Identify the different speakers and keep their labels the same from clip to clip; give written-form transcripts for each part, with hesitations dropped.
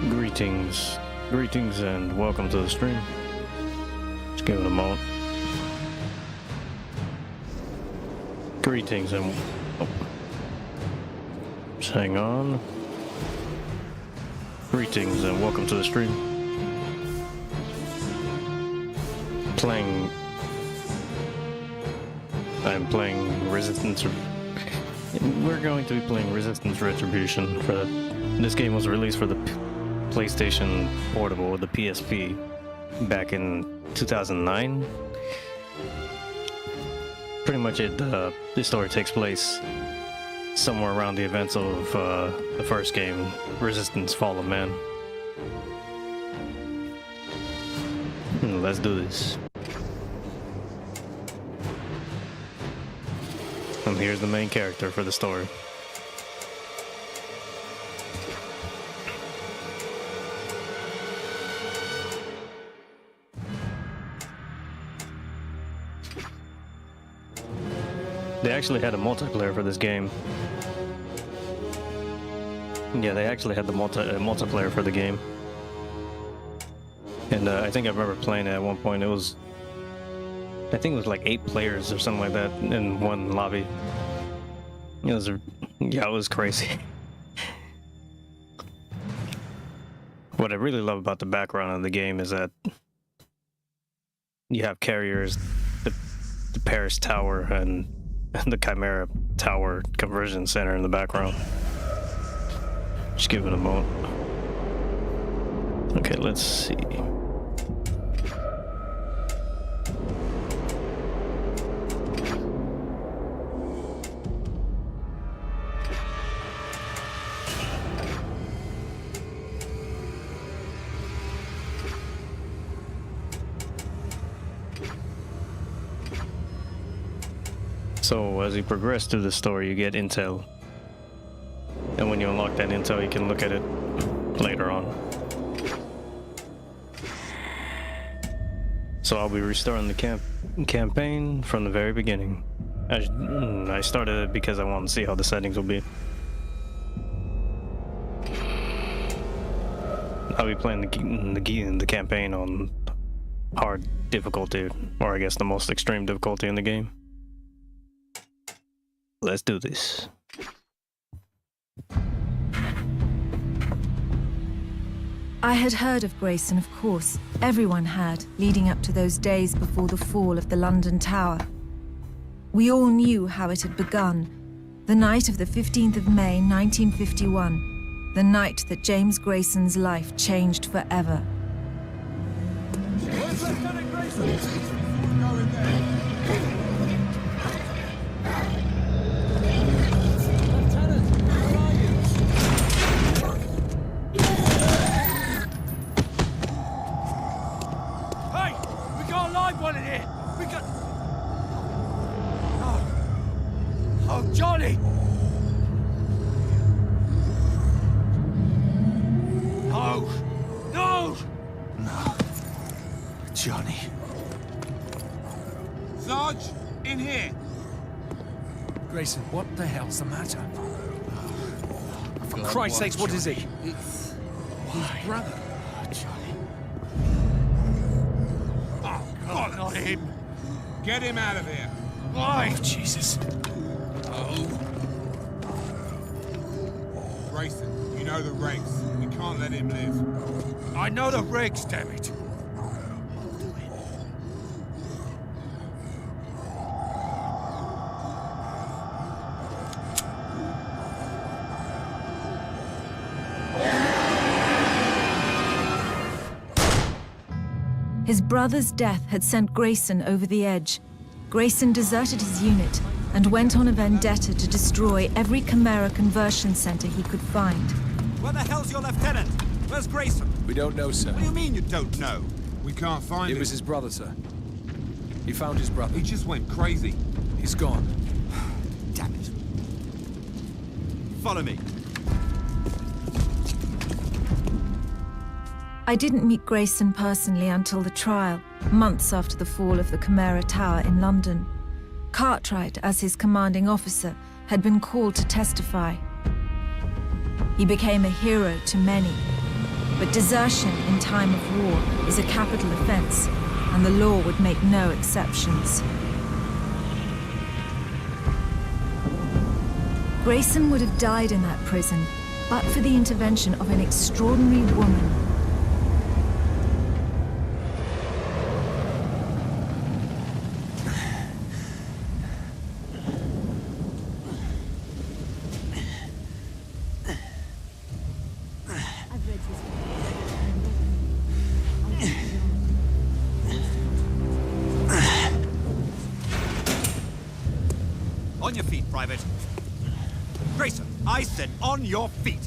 Speaker 1: Greetings and welcome to the stream. Just give it a moment. Greetings and just hang on. Greetings and welcome to the stream. I'm playing Resistance. We're going to be playing Resistance Retribution. This game was released for the PlayStation Portable, the PSP, back in 2009. Pretty much the story takes place somewhere around the events of the first game, Resistance Fall of Man. Let's do this. And here's the main character for the story. They actually had a multiplayer for this game. Yeah, they actually had the multiplayer for the game. And I think I remember playing it at one point. I think it was like 8 players or something like that in one lobby. It was crazy. What I really love about the background of the game is that you have carriers, the Paris Tower, and the Chimera Tower Conversion Center in the background. Just give it a moment. Okay, let's see. So as you progress through the story, you get intel. And when you unlock that intel, you can look at it later on. So I'll be restarting the campaign from the very beginning. I started it because I wanted to see how the settings will be. I'll be playing the campaign on hard difficulty, or I guess the most extreme difficulty in the game. Let's do this.
Speaker 2: I had heard of Grayson, of course. Everyone had, leading up to those days before the fall of the London Tower. We all knew how it had begun. The night of the 15th of May, 1951. The night that James Grayson's life changed forever.
Speaker 3: Where's Lieutenant Grayson? Go in there.
Speaker 4: Johnny! No! No!
Speaker 3: No. Johnny.
Speaker 4: Sarge, in here!
Speaker 5: Grayson, what the hell's the matter?
Speaker 3: For
Speaker 5: Christ's sakes, what is he?
Speaker 3: It's
Speaker 5: His brother.
Speaker 3: Johnny.
Speaker 4: Oh, God, not him! Get him out of here!
Speaker 5: Why? Oh, Jesus.
Speaker 4: Grayson, you know the regs. We can't let him live.
Speaker 5: I know the regs, damn it.
Speaker 2: His brother's death had sent Grayson over the edge. Grayson deserted his unit and went on a vendetta to destroy every Chimera conversion center he could find.
Speaker 6: Where the hell's your lieutenant? Where's Grayson?
Speaker 5: We don't know, sir.
Speaker 6: What do you mean you don't know?
Speaker 4: We can't find him.
Speaker 5: It was his brother, sir. He found his brother.
Speaker 4: He just went crazy.
Speaker 5: He's gone.
Speaker 6: Damn it. Follow me.
Speaker 2: I didn't meet Grayson personally until the trial, months after the fall of the Chimera Tower in London. Cartwright, as his commanding officer, had been called to testify. He became a hero to many. But desertion in time of war is a capital offense, and the law would make no exceptions. Grayson would have died in that prison, but for the intervention of an extraordinary woman.
Speaker 6: On your feet, Private. Grayson, I said on your feet.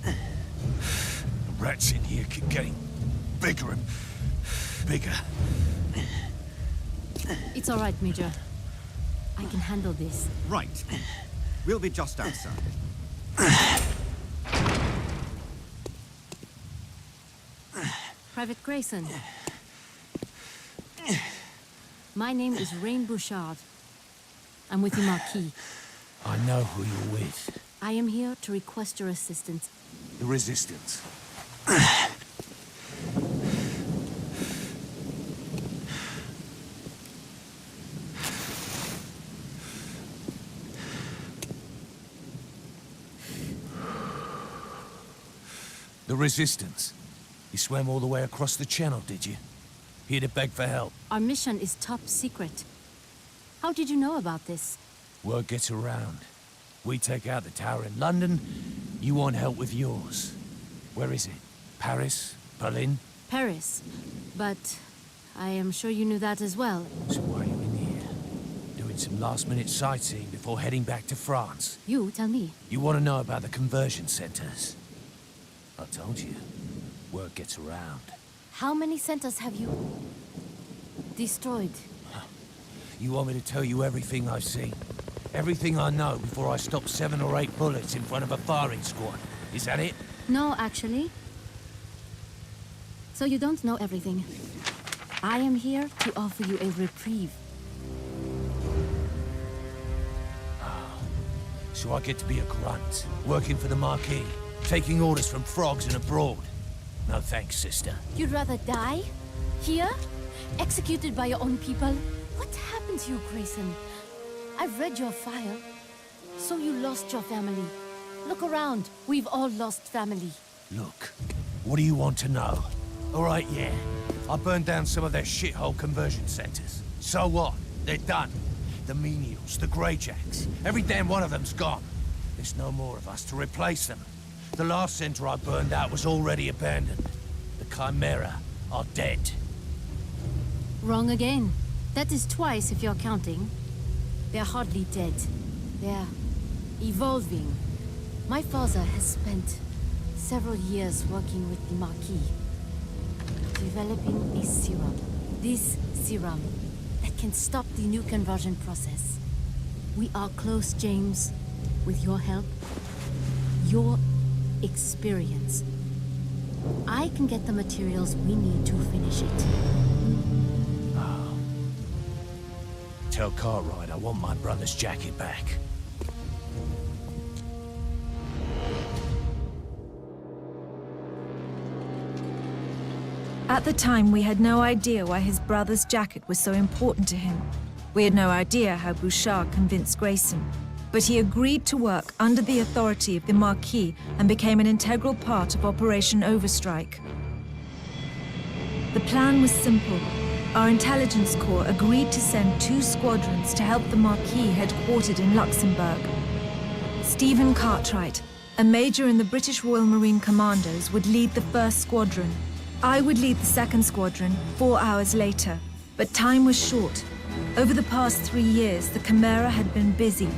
Speaker 3: The rats in here keep getting bigger and bigger.
Speaker 7: It's all right, Major. I can handle this.
Speaker 6: Right. We'll be just outside.
Speaker 7: Private Grayson. My name is Rain Bouchard. I'm with the Marquis.
Speaker 3: I know who you're with.
Speaker 7: I am here to request your assistance.
Speaker 3: The Resistance. The Resistance. You swam all the way across the channel, did you? Here to beg for help.
Speaker 7: Our mission is top secret. How did you know about this?
Speaker 3: Word gets around. We take out the tower in London, you want help with yours. Where is it? Paris? Berlin?
Speaker 7: Paris. But I am sure you knew that as well.
Speaker 3: So why are you in here? Doing some last-minute sightseeing before heading back to France?
Speaker 7: You tell me.
Speaker 3: You want to know about the conversion centers? I told you. Word gets around.
Speaker 7: How many centers have you destroyed?
Speaker 3: You want me to tell you everything I've seen? Everything I know before I stop 7 or 8 bullets in front of a firing squad? Is that it?
Speaker 7: No, actually. So you don't know everything. I am here to offer you a reprieve.
Speaker 3: So I get to be a grunt, working for the Marquis, taking orders from frogs and abroad. No thanks, sister.
Speaker 7: You'd rather die? Here? Executed by your own people? What happened to you, Grayson? I've read your file. So you lost your family. Look around. We've all lost family.
Speaker 3: Look, what do you want to know? All right, yeah. I burned down some of their shithole conversion centers. So what? They're done. The menials, the Greyjacks, every damn one of them's gone. There's no more of us to replace them. The last center I burned out was already abandoned. The Chimera are dead.
Speaker 7: Wrong again. That is twice if you're counting. They're hardly dead. They're evolving. My father has spent several years working with the Marquis, developing a serum. This serum that can stop the new conversion process. We are close, James. With your help, your experience, I can get the materials we need to finish it.
Speaker 3: Tell Cartwright I want my brother's jacket back.
Speaker 2: At the time, we had no idea why his brother's jacket was so important to him. We had no idea how Bouchard convinced Grayson. But he agreed to work under the authority of the Marquis and became an integral part of Operation Overstrike. The plan was simple. Our intelligence corps agreed to send 2 squadrons to help the Marquis headquartered in Luxembourg. Stephen Cartwright, a major in the British Royal Marine Commandos, would lead the 1st squadron. I would lead the 2nd squadron 4 hours later, but time was short. Over the past 3 years, the Chimera had been busy.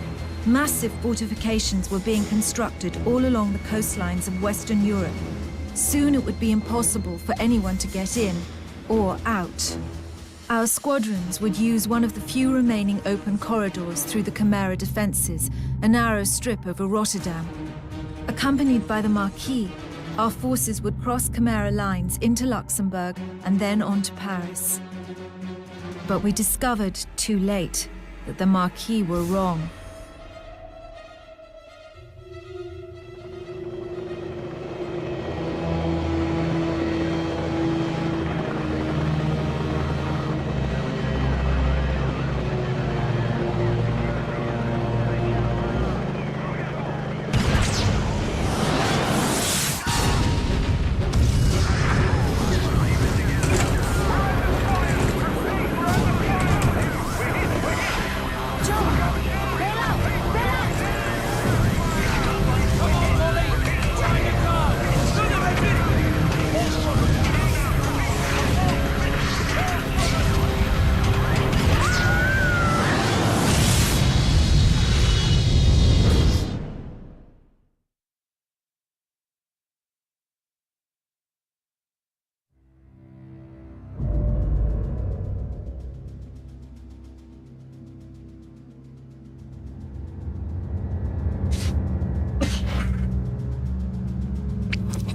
Speaker 2: Massive fortifications were being constructed all along the coastlines of Western Europe. Soon it would be impossible for anyone to get in or out. Our squadrons would use one of the few remaining open corridors through the Chimera defenses, a narrow strip over Rotterdam. Accompanied by the Marquis, our forces would cross Chimera lines into Luxembourg and then on to Paris. But we discovered too late that the Marquis were wrong.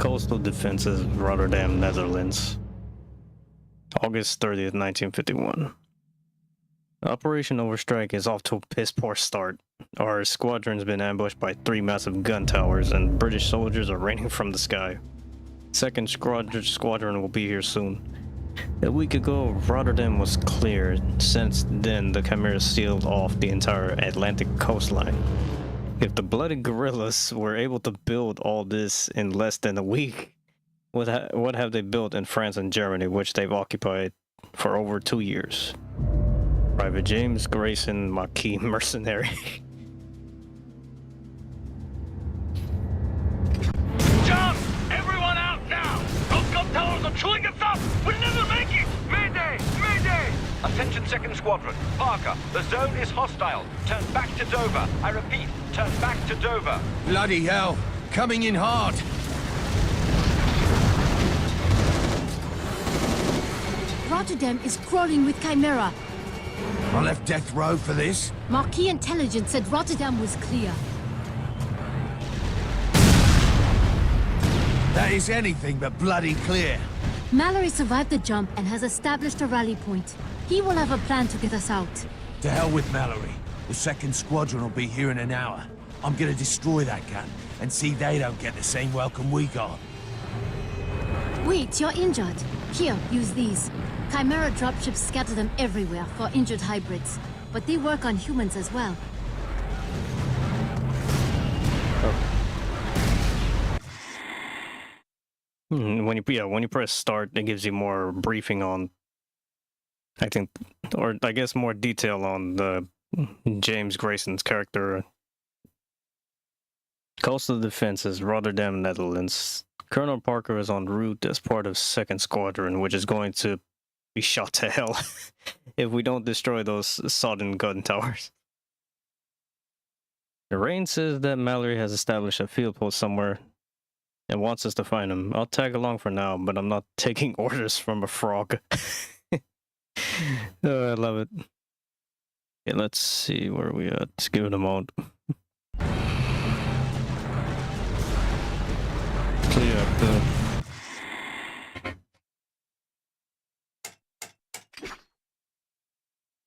Speaker 1: Coastal Defenses, Rotterdam, Netherlands. August 30th, 1951. Operation Overstrike is off to a piss-poor start. Our squadron's been ambushed by 3 massive gun towers, and British soldiers are raining from the sky. Second squadron will be here soon. A week ago, Rotterdam was cleared. Since then, the Chimera sealed off the entire Atlantic coastline. If the bloody guerrillas were able to build all this in less than a week, what have they built in France and Germany, which they've occupied for over 2 years? Private James Grayson, Marquis Mercenary.
Speaker 8: John! Everyone out now! Those gun towers are chewing us up! We'll never make it! Mayday! Mayday!
Speaker 9: Attention 2nd Squadron. Parker, the zone is hostile. Turn back to Dover. I repeat, turn back to Dover.
Speaker 3: Bloody hell! Coming in hard!
Speaker 7: Rotterdam is crawling with Chimera.
Speaker 3: I left death row for this?
Speaker 7: Marquis intelligence said Rotterdam was clear.
Speaker 3: That is anything but bloody clear.
Speaker 7: Mallory survived the jump and has established a rally point. He will have a plan to get us out.
Speaker 3: To hell with Mallory. The 2nd Squadron will be here in an hour. I'm gonna destroy that gun and see they don't get the same welcome we got.
Speaker 7: Wait, you're injured. Here, use these. Chimera dropships scatter them everywhere for injured hybrids, but they work on humans as well.
Speaker 1: When you press start, it gives you more briefing on, I think, or I guess more detail on the James Grayson's character. Coastal Defenses, Rotterdam, Netherlands. Colonel Parker is en route as part of 2nd Squadron, which is going to be shot to hell if we don't destroy those sodden gun towers. Rain says that Mallory has established a field post somewhere and wants us to find him. I'll tag along for now, but I'm not taking orders from a frog. Oh, I love it. Okay, let's see where we at. Let's give it a moment. Clear up the...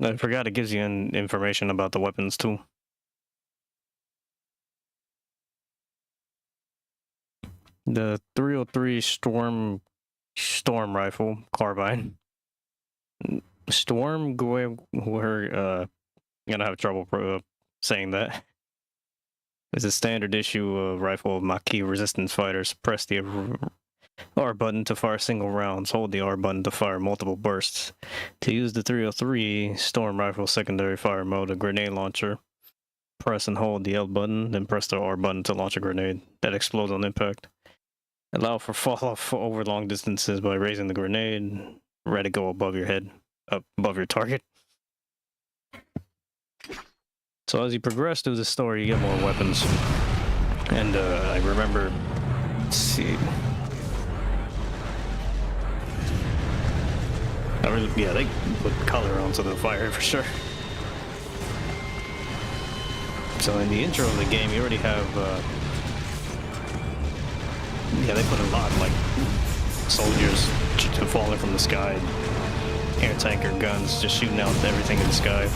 Speaker 1: I forgot it gives you information about the weapons too. The 303 Storm Rifle Carbine. Storm we're gonna have trouble saying that. It's a standard issue rifle of Maquis resistance fighters. Press the R button to fire single rounds. Hold the R button to fire multiple bursts. To use the 303 Storm Rifle secondary fire mode, a grenade launcher. Press and hold the L button, then press the R button to launch a grenade that explodes on impact. Allow for fall off over long distances by raising the grenade. Let it go above your head, up above your target. So as you progress through the story, you get more weapons. And I remember, let's see. Yeah, they put color onto the fire for sure. So in the intro of the game, you already have, yeah, they put a lot, like, soldiers falling from the sky, air tanker guns just shooting out everything in the sky.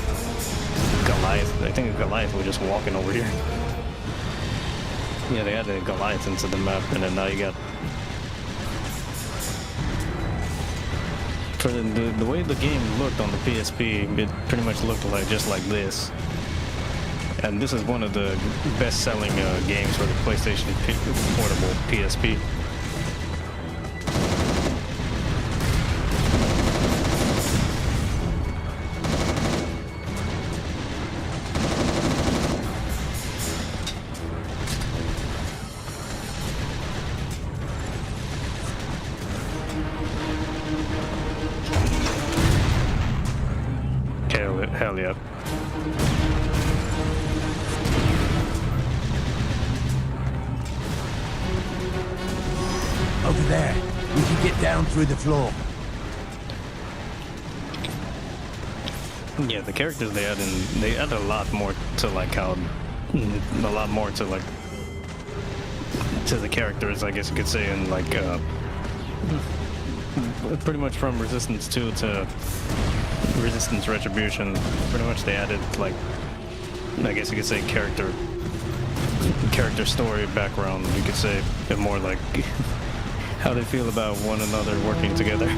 Speaker 1: Goliath, I think Goliath was just walking over here. Yeah, they added Goliath into the map, and then now you got... For the way the game looked on the PSP, it pretty much looked like just like this. And this is one of the best-selling games for the PlayStation Portable PSP. Hell yeah.
Speaker 3: Over there. We can get down through the floor.
Speaker 1: Yeah, the characters they add a lot more to like how, a lot more to like to the characters, I guess you could say, and like pretty much from Resistance 2 to Resistance Retribution, pretty much they added, like, I guess you could say character story background, you could say, and more like how they feel about one another working together.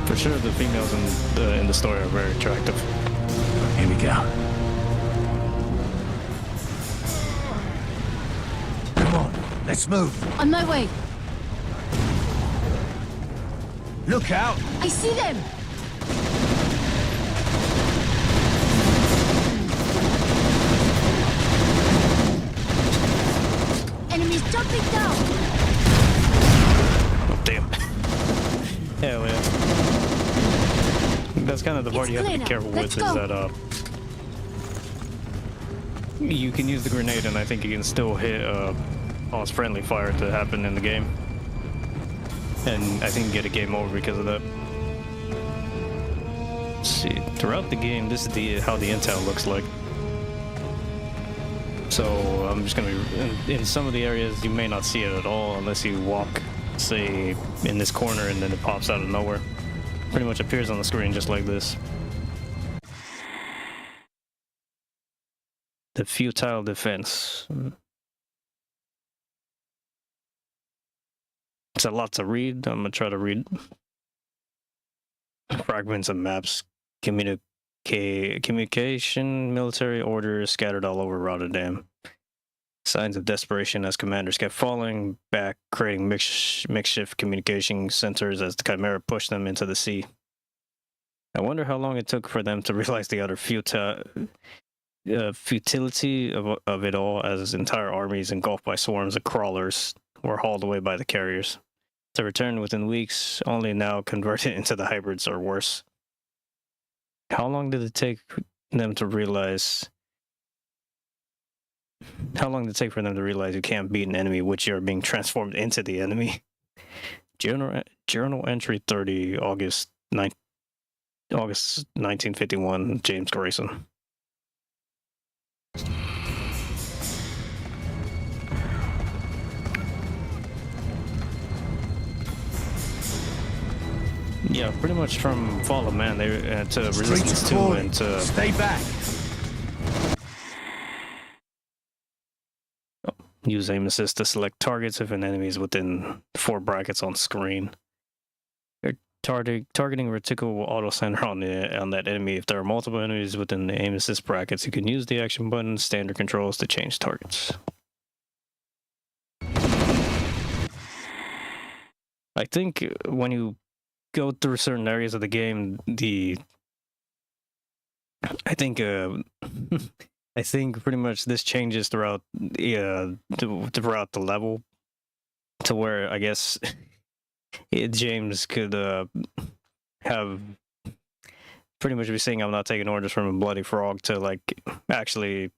Speaker 1: For sure, the females in the story are very attractive.
Speaker 3: Here we go. Come on, let's move.
Speaker 7: On my way.
Speaker 3: Look out!
Speaker 7: I see them! Enemies jumping down!
Speaker 1: Oh, damn. Hell yeah. That's kind of the part you have to be careful with, is that you can use the grenade, and I think you can still hit pause friendly fire to happen in the game. And I think you get a game over because of that. Let's see, throughout the game, this is how the intel looks like. So I'm just gonna in some of the areas you may not see it at all unless you walk, say, in this corner, and then it pops out of nowhere. Pretty much appears on the screen just like this. The futile defense. It's a lot to read. I'm gonna try to read. Fragments of maps, communication, military orders scattered all over Rotterdam. Signs of desperation as commanders kept falling back, creating makeshift communication centers as the Chimera pushed them into the sea. I wonder how long it took for them to realize the utter futility of it all, as entire armies engulfed by swarms of crawlers were hauled away by the carriers, to return within weeks, only now converted into the hybrids or worse. How long did it take them to realize? How long did it take for them to realize you can't beat an enemy which you're being transformed into the enemy? Journal entry 30, August 1951, James Grayson. Yeah, pretty much from Fall of Man they to Resistance 2 and to...
Speaker 3: Stay back!
Speaker 1: Use aim assist to select targets if an enemy is within 4 brackets on screen. Targeting reticle will auto-center on that enemy. If there are multiple enemies within the aim assist brackets, you can use the action button standard controls to change targets. I think when you go through certain areas of the game, I think pretty much this changes throughout throughout the level, to where I guess James could have pretty much be saying, "I'm not taking orders from a bloody frog," to like actually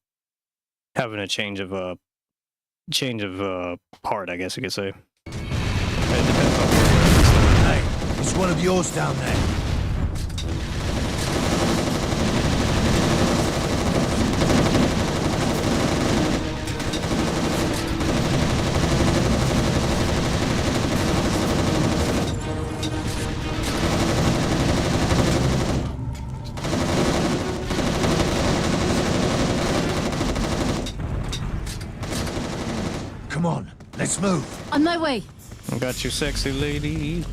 Speaker 1: having a change of heart, I guess you could say. It depends on
Speaker 3: Hey, it's one of yours down there. Come on, let's move.
Speaker 7: On my way.
Speaker 1: I got you, sexy lady.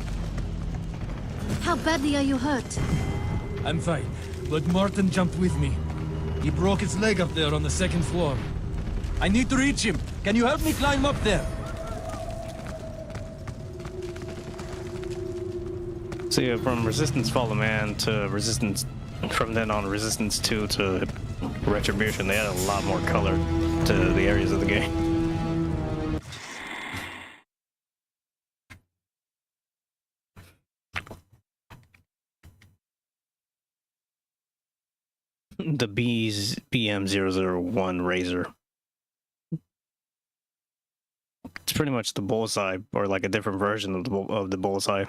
Speaker 7: How badly are you hurt?
Speaker 5: I'm fine, but Martin jumped with me. He broke his leg up there on the 2nd floor. I need to reach him. Can you help me climb up there?
Speaker 1: So yeah, from Resistance Fall of Man to Resistance, from then on Resistance 2 to Retribution, they added a lot more color to the areas of the game. The BM001 Razor. It's pretty much the bullseye, or like a different version of the bullseye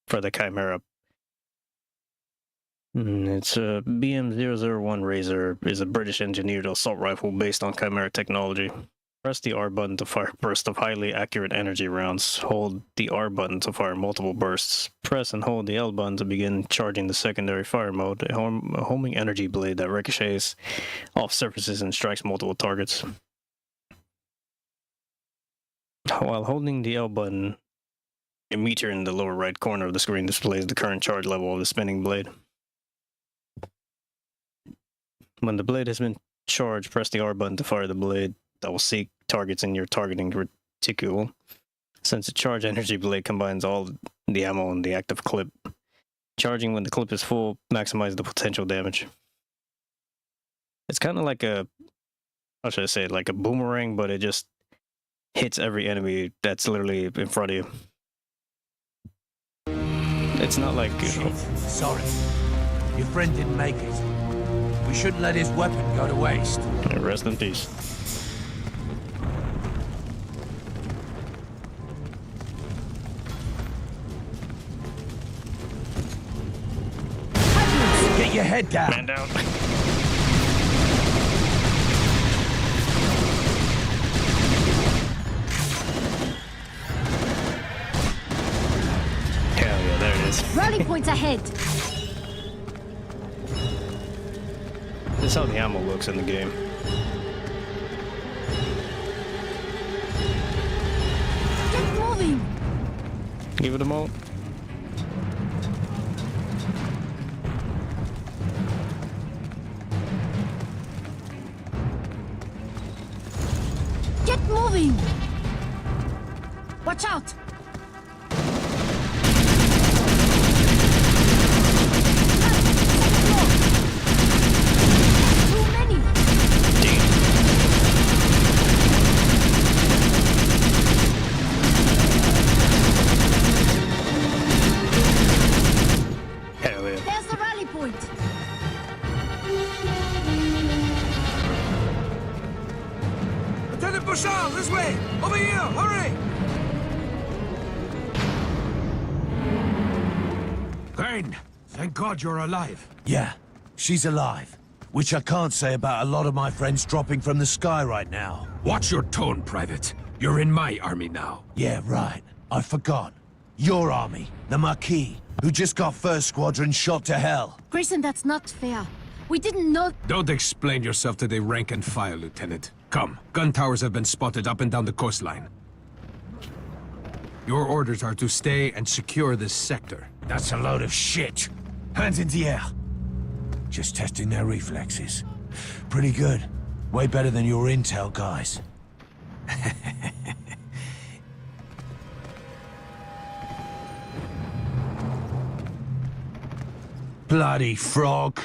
Speaker 1: for the Chimera. It's a BM-001 Razor is a British engineered assault rifle based on Chimera technology. Press the R button to fire a burst of highly accurate energy rounds. Hold the R button to fire multiple bursts. Press and hold the L button to begin charging the secondary fire mode, a homing energy blade that ricochets off surfaces and strikes multiple targets. While holding the L button, a meter in the lower right corner of the screen displays the current charge level of the spinning blade. When the blade has been charged, press the R button to fire the blade that will seek targets in your targeting reticule. Since the charge energy blade combines all the ammo in the active clip, charging when the clip is full maximizes the potential damage. It's kind of like a, how should I say it, like a boomerang, but it just hits every enemy that's literally in front of you. It's not like...
Speaker 3: Shit, sorry. Your friend didn't make it. We shouldn't let his weapon go to waste.
Speaker 1: Rest in peace.
Speaker 3: Get your head down.
Speaker 1: Man down. Hell yeah, there it is.
Speaker 7: Rally points ahead.
Speaker 1: This is how the ammo looks in the game.
Speaker 7: Get moving.
Speaker 1: Give it a mo.
Speaker 7: Get moving. Watch out.
Speaker 3: This way! Over here! Hurry!
Speaker 5: Crane, thank God you're alive.
Speaker 3: Yeah, she's alive. Which I can't say about a lot of my friends dropping from the sky right now.
Speaker 5: Watch your tone, Private. You're in my army now.
Speaker 3: Yeah, right. I forgot. Your army, the Marquis, who just got First Squadron shot to hell.
Speaker 7: Grayson, that's not fair. We didn't know...
Speaker 5: Don't explain yourself to the rank and file, Lieutenant. Come, gun towers have been spotted up and down the coastline. Your orders are to stay and secure this sector.
Speaker 3: That's a load of shit. Hands in the air. Just testing their reflexes. Pretty good. Way better than your intel guys. Bloody frog.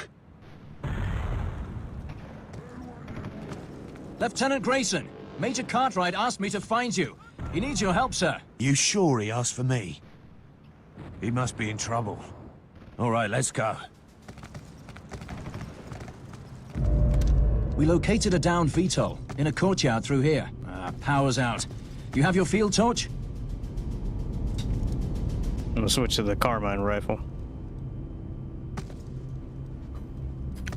Speaker 10: Lieutenant Grayson, Major Cartwright asked me to find you. He needs your help, sir.
Speaker 3: You sure he asked for me? He must be in trouble. All right, let's go.
Speaker 10: We located a downed VTOL in a courtyard through here. Power's out. You have your field torch?
Speaker 1: I'm gonna switch to the carbine rifle.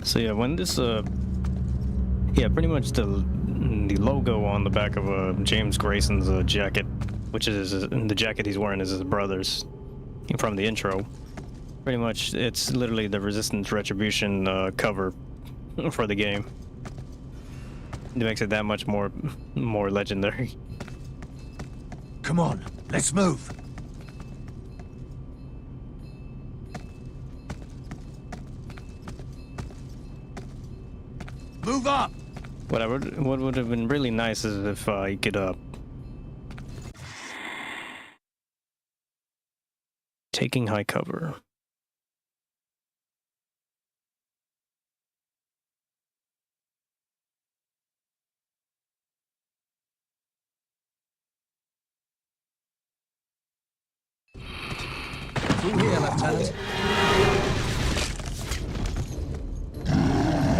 Speaker 1: So yeah, when this yeah, pretty much the logo on the back of James Grayson's jacket, which is the jacket he's wearing is his brother's from the intro. Pretty much, it's literally the Resistance Retribution cover for the game. It makes it that much more legendary.
Speaker 3: Come on, let's move. Move up.
Speaker 1: What would have been really nice is if you could taking high cover.
Speaker 10: Through here, Lieutenant.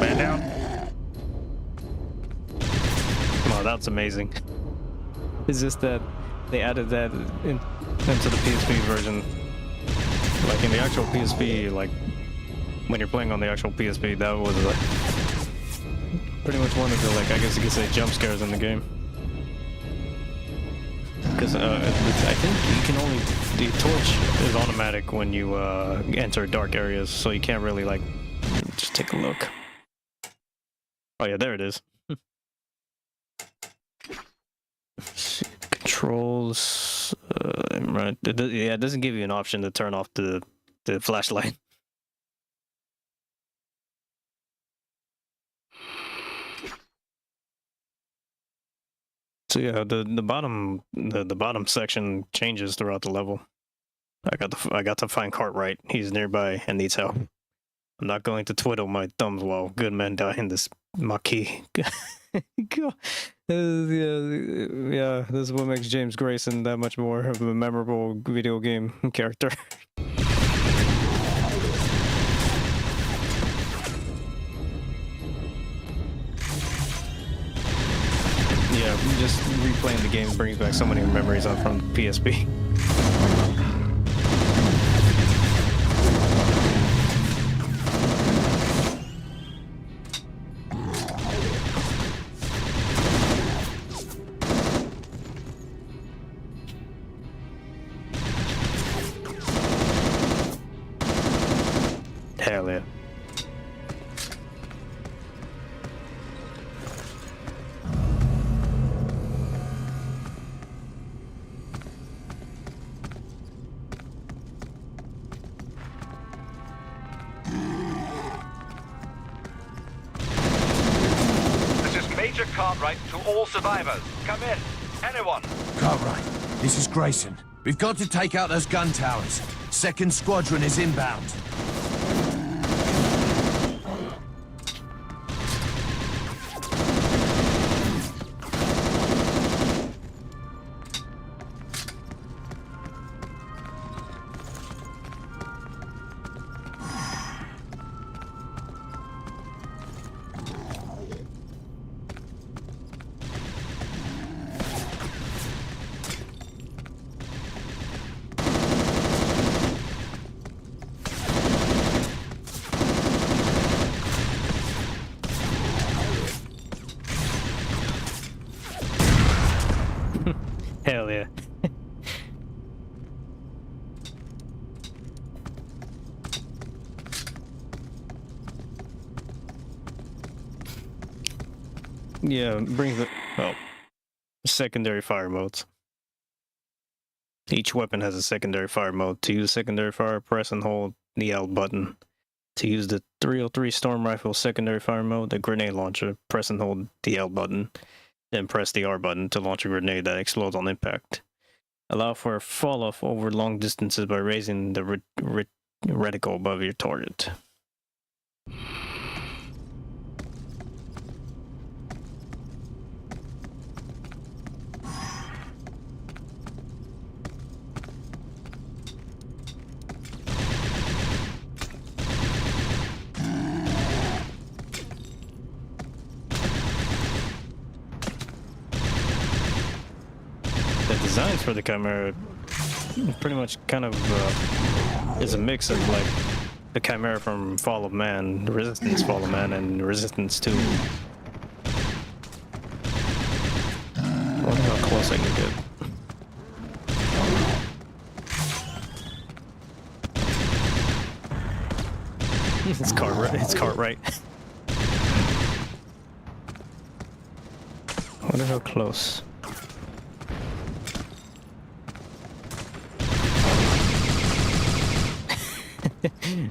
Speaker 1: Man down. Oh, that's amazing. It's just that they added that into the PSP version. Like in the actual PSP, like when you're playing on the actual PSP, that was pretty much one of the, like, I guess you could say, jump scares in the game. Because I think you can only, the torch is automatic when you enter dark areas, so you can't really, like, just take a look. Oh yeah, there it is. Controls, right? Yeah, it doesn't give you an option to turn off the flashlight. So yeah, the bottom section changes throughout the level. I got to find Cartwright. He's nearby and needs help. I'm not going to twiddle my thumbs while good men die in this Maquis. Yeah, this is what makes James Grayson that much more of a memorable video game character. Yeah, just replaying the game brings back so many memories from PSP. Hell yeah.
Speaker 9: This is Major Cartwright to all survivors. Come in. Anyone.
Speaker 3: Cartwright, this is Grayson. We've got to take out those gun towers. Second squadron is inbound.
Speaker 1: Hell yeah. Yeah, brings the, well, secondary fire modes. Each weapon has a secondary fire mode. To use secondary fire, press and hold the L button. To use the 303 Storm Rifle secondary fire mode, the grenade launcher, press and hold the L button. Then press the R button to launch a grenade that explodes on impact. Allow for a fall-off over long distances by raising the reticle above your target. The designs for the Chimera pretty much kind of is a mix of like the Chimera from Fall of Man, Resistance Fall of Man, and Resistance 2. I wonder how close I can get. It's Cartwright. I wonder how close.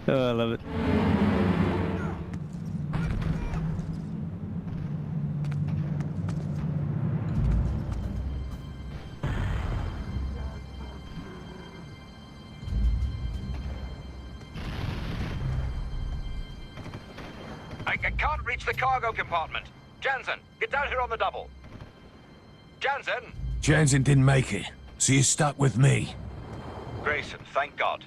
Speaker 1: Oh, I love it.
Speaker 9: I can't reach the cargo compartment. Jansen, get down here on the double. Jansen!
Speaker 3: Jansen didn't make it, so you're stuck with me.
Speaker 9: Grayson, thank God.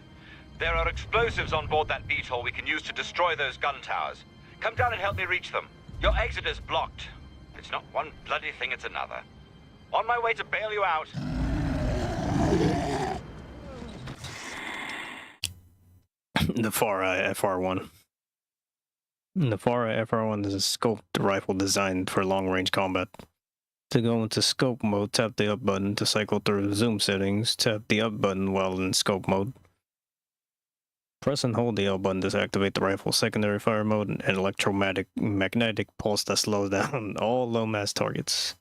Speaker 9: There are explosives on board that beetle we can use to destroy those gun towers. Come down and help me reach them. Your exit is blocked. It's not one bloody thing, it's another. On my way to bail you out.
Speaker 1: The FR1. In the FARA FR1 is a scoped rifle designed for long-range combat. To go into scope mode, tap the up button. To cycle through zoom settings, tap the up button while in scope mode. Press and hold the L button to activate the rifle's secondary fire mode, and electromagnetic pulse that slows down all low-mass targets.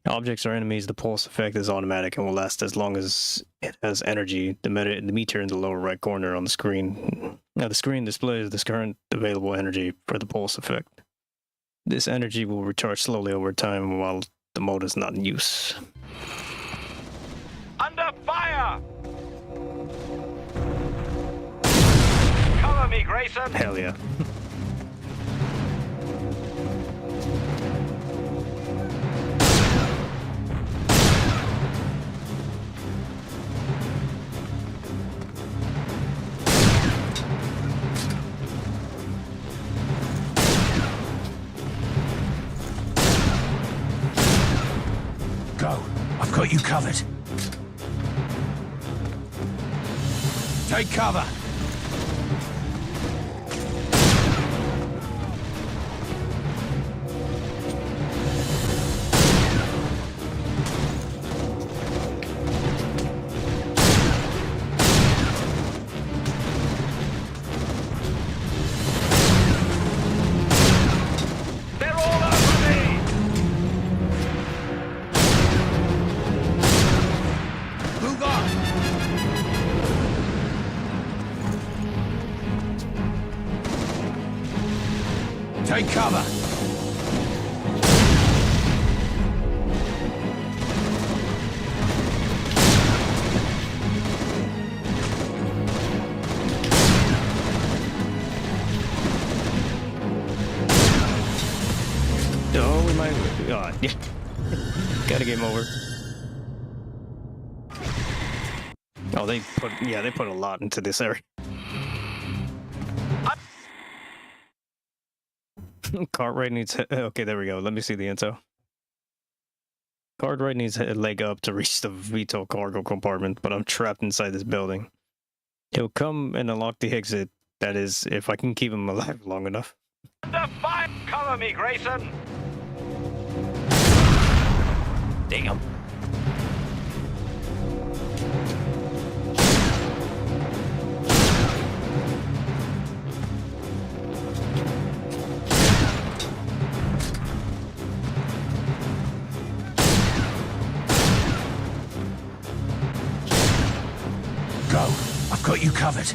Speaker 1: Objects or enemies, the pulse effect is automatic and will last as long as it has energy. The meter in the lower right corner on the screen. Now the screen displays the current available energy for the pulse effect. This energy will recharge slowly over time while the mode is not in use.
Speaker 9: Under fire! Cover me, Grayson!
Speaker 1: Hell yeah.
Speaker 3: Go. I've got you covered. Take cover.
Speaker 9: They're all over me!
Speaker 3: Move on. Take cover.
Speaker 1: Oh, we might. God, yeah. Got a game over. Oh, they put a lot into this area. Cartwright needs. Okay, there we go. Let me see the info. Cartwright needs a leg up to reach the VTOL cargo compartment, but I'm trapped inside this building. He'll come and unlock the exit. That is, if I can keep him alive long enough.
Speaker 9: Under fire! Cover me, Grayson!
Speaker 1: Damn.
Speaker 3: Go. I've got you covered.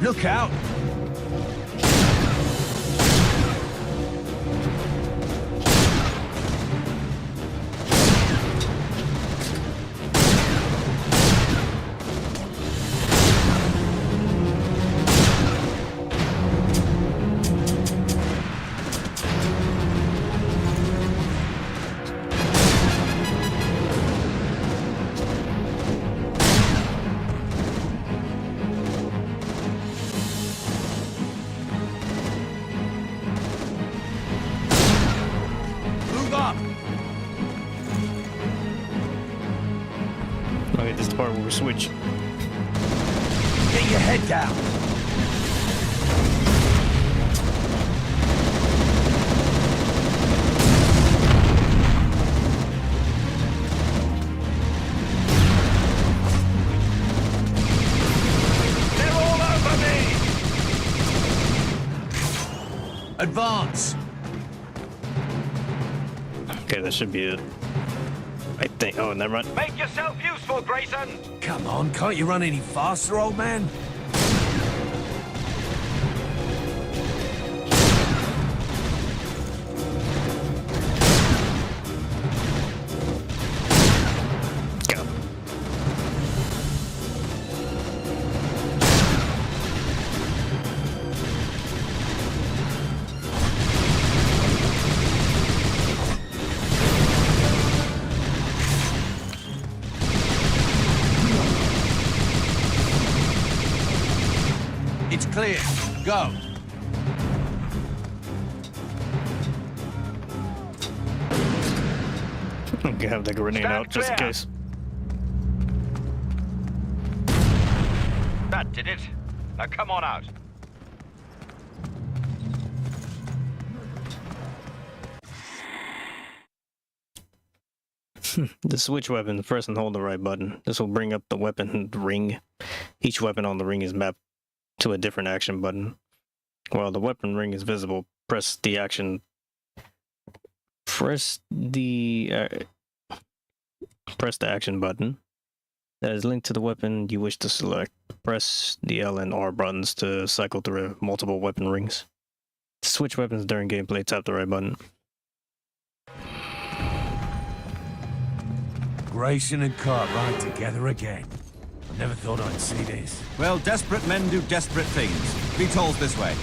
Speaker 3: Look out. Move up.
Speaker 1: Okay, this is the part where we switch.
Speaker 3: Get your head down.
Speaker 9: They're all over me!
Speaker 3: Advance.
Speaker 1: Okay, that should be it. I think. Oh, never mind.
Speaker 9: Make yourself useful, Grayson!
Speaker 3: Come on, can't you run any faster, old man?
Speaker 1: Go.
Speaker 3: It's clear. Go.
Speaker 1: I'm gonna have the grenade
Speaker 9: Stand
Speaker 1: out just in
Speaker 9: clear.
Speaker 1: case.
Speaker 9: Did it? Now come on out.
Speaker 1: To switch weapon, press and hold the right button. This will bring up the weapon ring. Each weapon on the ring is mapped to a different action button. While the weapon ring is visible, press the action button that is linked to the weapon you wish to select. Press the L and R buttons to cycle through multiple weapon rings. To switch weapons during gameplay, tap the right button.
Speaker 3: Grayson and Cartwright together again. I never thought I'd see this.
Speaker 6: Well, desperate men do desperate things. VTOL's this way.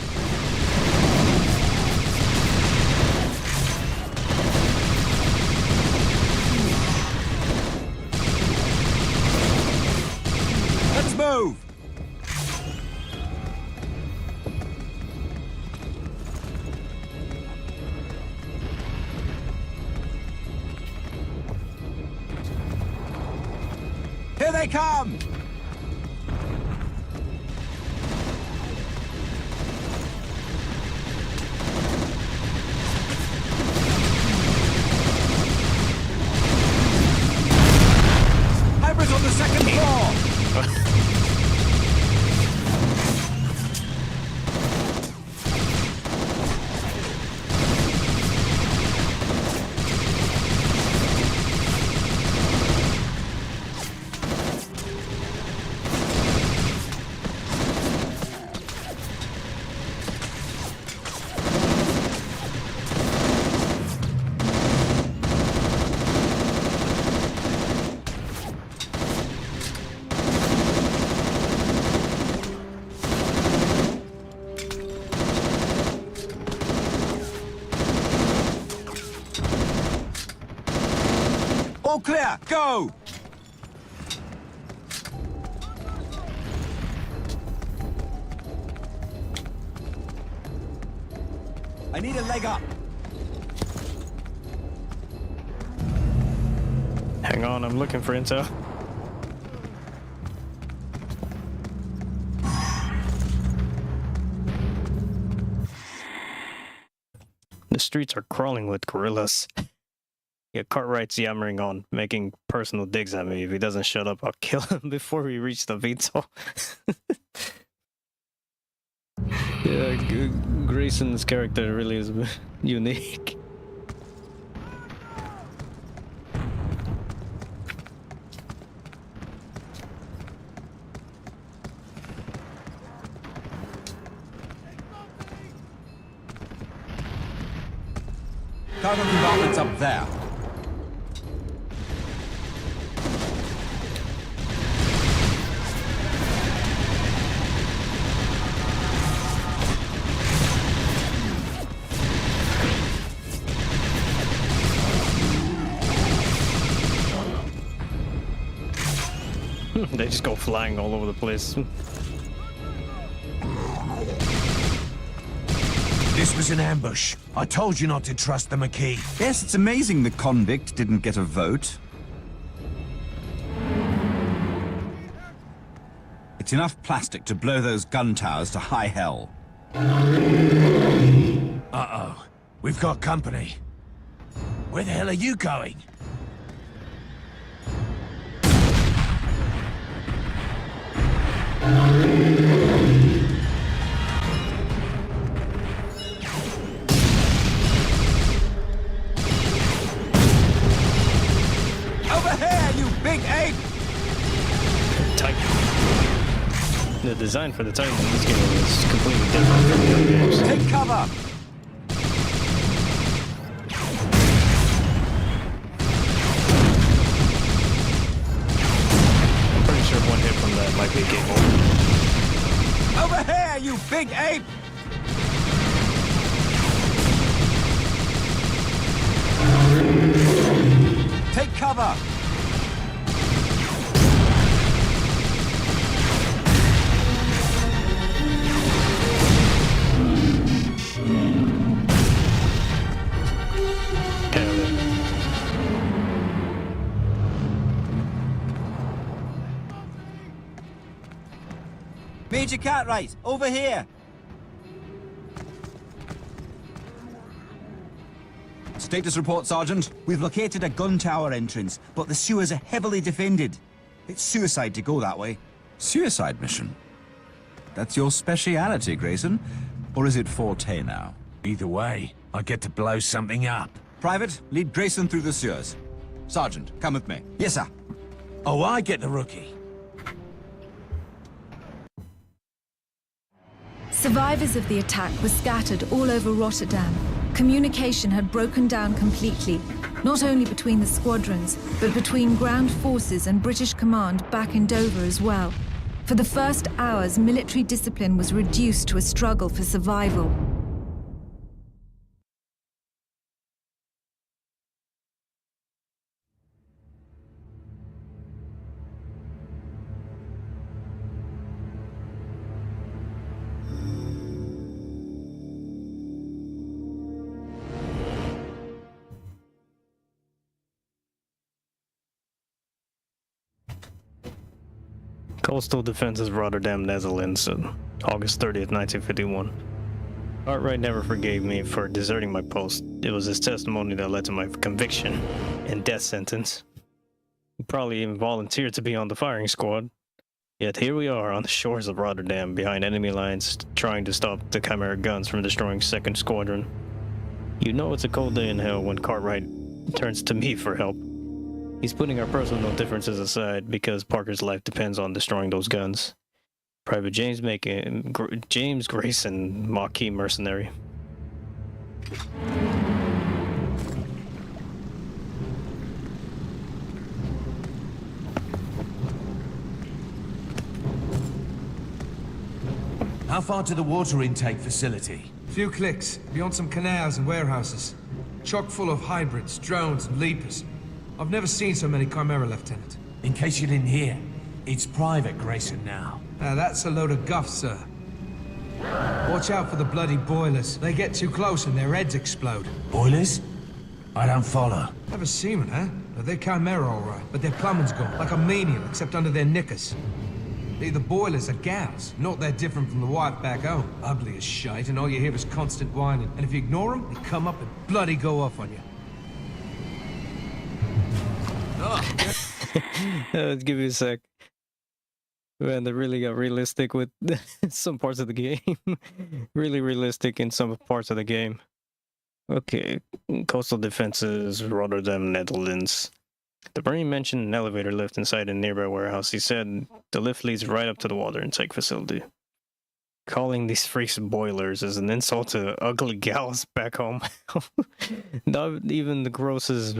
Speaker 6: Let's move! Here they come! Hybrids on the second floor! All clear, go! I need a leg up.
Speaker 1: Hang on, I'm looking for intel. The streets are crawling with gorillas. Yeah, Cartwright's yammering on, making personal digs at me. If he doesn't shut up, I'll kill him before we reach the VTOL. Yeah, Grayson's character really is unique.
Speaker 6: Cargo compartment's up there.
Speaker 1: They just go flying all over the place.
Speaker 3: This was an ambush. I told you not to trust the McKee.
Speaker 6: Yes, it's amazing the convict didn't get a vote. It's enough plastic to blow those gun towers to high hell.
Speaker 3: Uh-oh. We've got company. Where the hell are you going?
Speaker 6: Over here, you big ape!
Speaker 1: Titan. The design for the Titan in this game is completely different from the other games.
Speaker 6: Take cover!
Speaker 1: I'm pretty sure one hit from that might be a game over.
Speaker 6: Over here, you big ape! Take cover!
Speaker 1: Hell yeah.
Speaker 6: Major Cartwright, over here! Status report, Sergeant. We've located a gun tower entrance, but the sewers are heavily defended. It's suicide to go that way.
Speaker 11: Suicide mission? That's your speciality, Grayson? Or is it forte now?
Speaker 3: Either way, I get to blow something up.
Speaker 6: Private, lead Grayson through the sewers. Sergeant, come with me. Yes, sir.
Speaker 3: Oh, I get the rookie.
Speaker 2: Survivors of the attack were scattered all over Rotterdam. Communication had broken down completely, not only between the squadrons, but between ground forces and British command back in Dover as well. For the first hours, military discipline was reduced to a struggle for survival.
Speaker 1: Coastal Defenses, Rotterdam, Netherlands, August 30th, 1951. Cartwright never forgave me for deserting my post. It was his testimony that led to my conviction and death sentence. He probably even volunteered to be on the firing squad. Yet here we are on the shores of Rotterdam, behind enemy lines, trying to stop the Chimera guns from destroying 2nd Squadron. You know it's a cold day in hell when Cartwright turns to me for help. He's putting our personal differences aside because Parker's life depends on destroying those guns. Private James James Grayson, Marquis mercenary.
Speaker 3: How far to the water intake facility?
Speaker 12: Few clicks, beyond some canals and warehouses. Chock full of hybrids, drones and leapers. I've never seen so many Chimera, Lieutenant.
Speaker 3: In case you didn't hear, it's Private Grayson now.
Speaker 12: That's a load of guff, sir. Watch out for the bloody boilers. They get too close and their heads explode.
Speaker 3: Boilers? I don't follow.
Speaker 12: Never seen one, huh? They're Chimera, all right, but their plumbing's gone, like a menial, except under their knickers. The boilers are gals, not that different from the wife back home. Ugly as shite, and all you hear is constant whining. And if you ignore them, they come up and bloody go off on you.
Speaker 1: Give me a sec. Man, they really got realistic with some parts of the game. Really realistic in some parts of the game. Okay, Coastal Defenses, Rotterdam, Netherlands. The Marine mentioned an elevator lift inside a nearby warehouse. He said the lift leads right up to the water intake facility. Calling these freaks boilers is an insult to ugly gals back home. Not even the grossest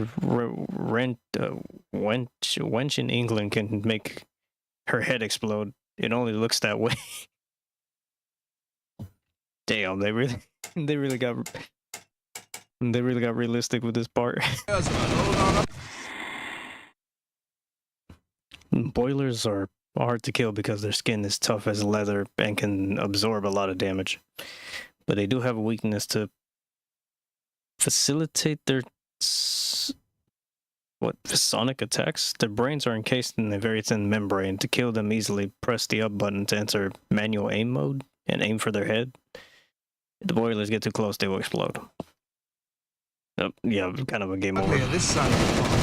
Speaker 1: wench in England can make her head explode. It only looks that way. Damn, they really got realistic with this part. Boilers are hard to kill because their skin is tough as leather and can absorb a lot of damage. But they do have a weakness to facilitate their sonic attacks. Their brains are encased in a very thin membrane. To kill them easily, press the up button to enter manual aim mode and aim for their head. If the boilers get too close, they will explode. Oh, yeah, kind of a game over.
Speaker 12: This side of the farm.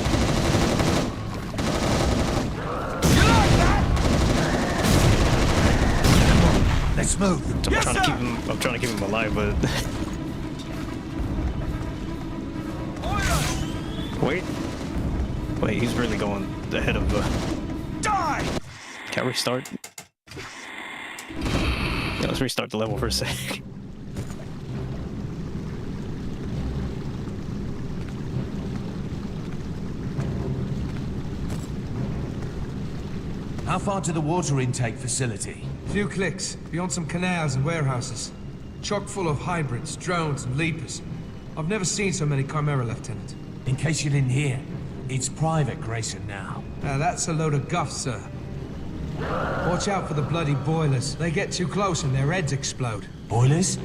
Speaker 3: Let's move.
Speaker 1: I'm trying to keep him alive, but wait, he's really going ahead of
Speaker 3: Die!
Speaker 1: Can't restart? Yeah, let's restart the level for a sec.
Speaker 3: How far to the water intake facility?
Speaker 12: Few clicks, beyond some canals and warehouses. Chock full of hybrids, drones and leapers. I've never seen so many Chimera, Lieutenant.
Speaker 3: In case you didn't hear, it's Private Grayson now.
Speaker 12: That's a load of guff, sir. Watch out for the bloody boilers. They get too close and their heads explode.
Speaker 3: Boilers?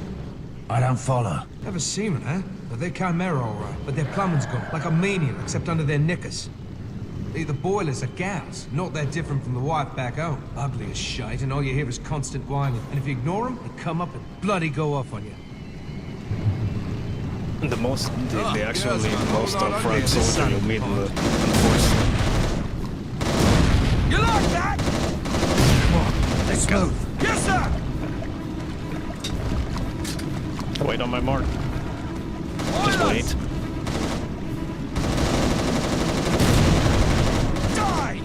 Speaker 3: I don't follow.
Speaker 12: Never seen one, huh? They're Chimera, all right, but their plumbing's gone, like a menial, except under their knickers. The boilers are gals, not that different from the wife back home. Ugly as shite, and all you hear is constant whining. And if you ignore them, they come up and bloody go off on you.
Speaker 1: The actually
Speaker 3: yes,
Speaker 1: most
Speaker 3: hold on,
Speaker 1: upfront
Speaker 3: okay,
Speaker 1: soldier you'll meet in the force.
Speaker 3: You like that? Come on, let's go. Yes, sir!
Speaker 1: Wait on my mark. Just wait.
Speaker 3: Die!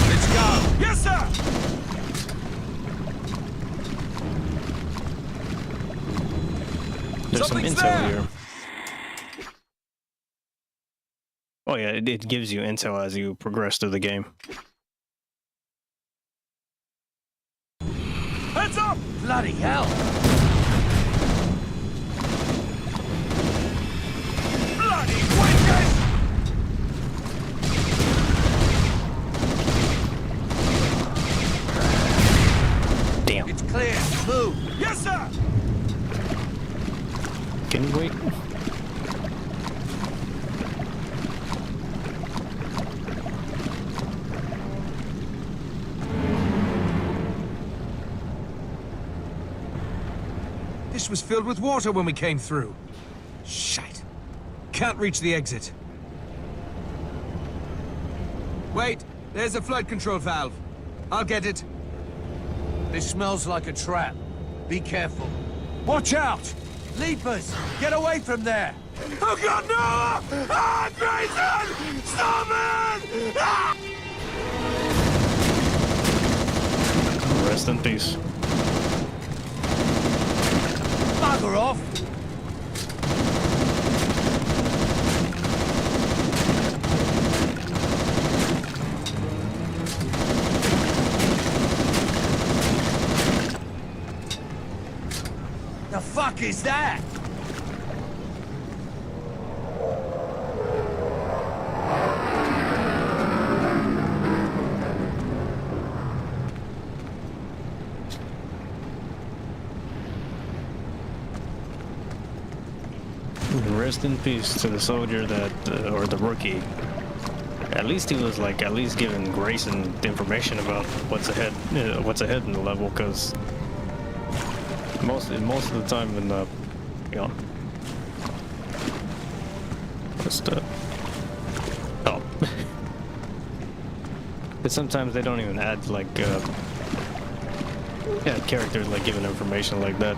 Speaker 3: Let's go. Yes, sir!
Speaker 1: There's some
Speaker 3: Something's
Speaker 1: intel
Speaker 3: there.
Speaker 1: here. Oh yeah, it gives you intel as you progress through the game.
Speaker 3: Heads up! Bloody hell! Bloody witches!
Speaker 1: Damn.
Speaker 3: It's clear. Move. Yes, sir!
Speaker 1: Can you wait?
Speaker 12: This was filled with water when we came through. Shite. Can't reach the exit. Wait, there's a flood control valve. I'll get it.
Speaker 3: This smells like a trap. Be careful. Watch out! Leapers! Get away from there! Oh god, no! Ah, Grayson! Stop it! Ah!
Speaker 1: Rest in peace.
Speaker 3: Bugger off! The fuck is that?
Speaker 1: Rest in peace to the soldier that, or the rookie. At least he was like, at least giving Grayson the information about what's ahead in the level, because most of the time in the, you know, just oh, but sometimes they don't even add like characters like giving information like that.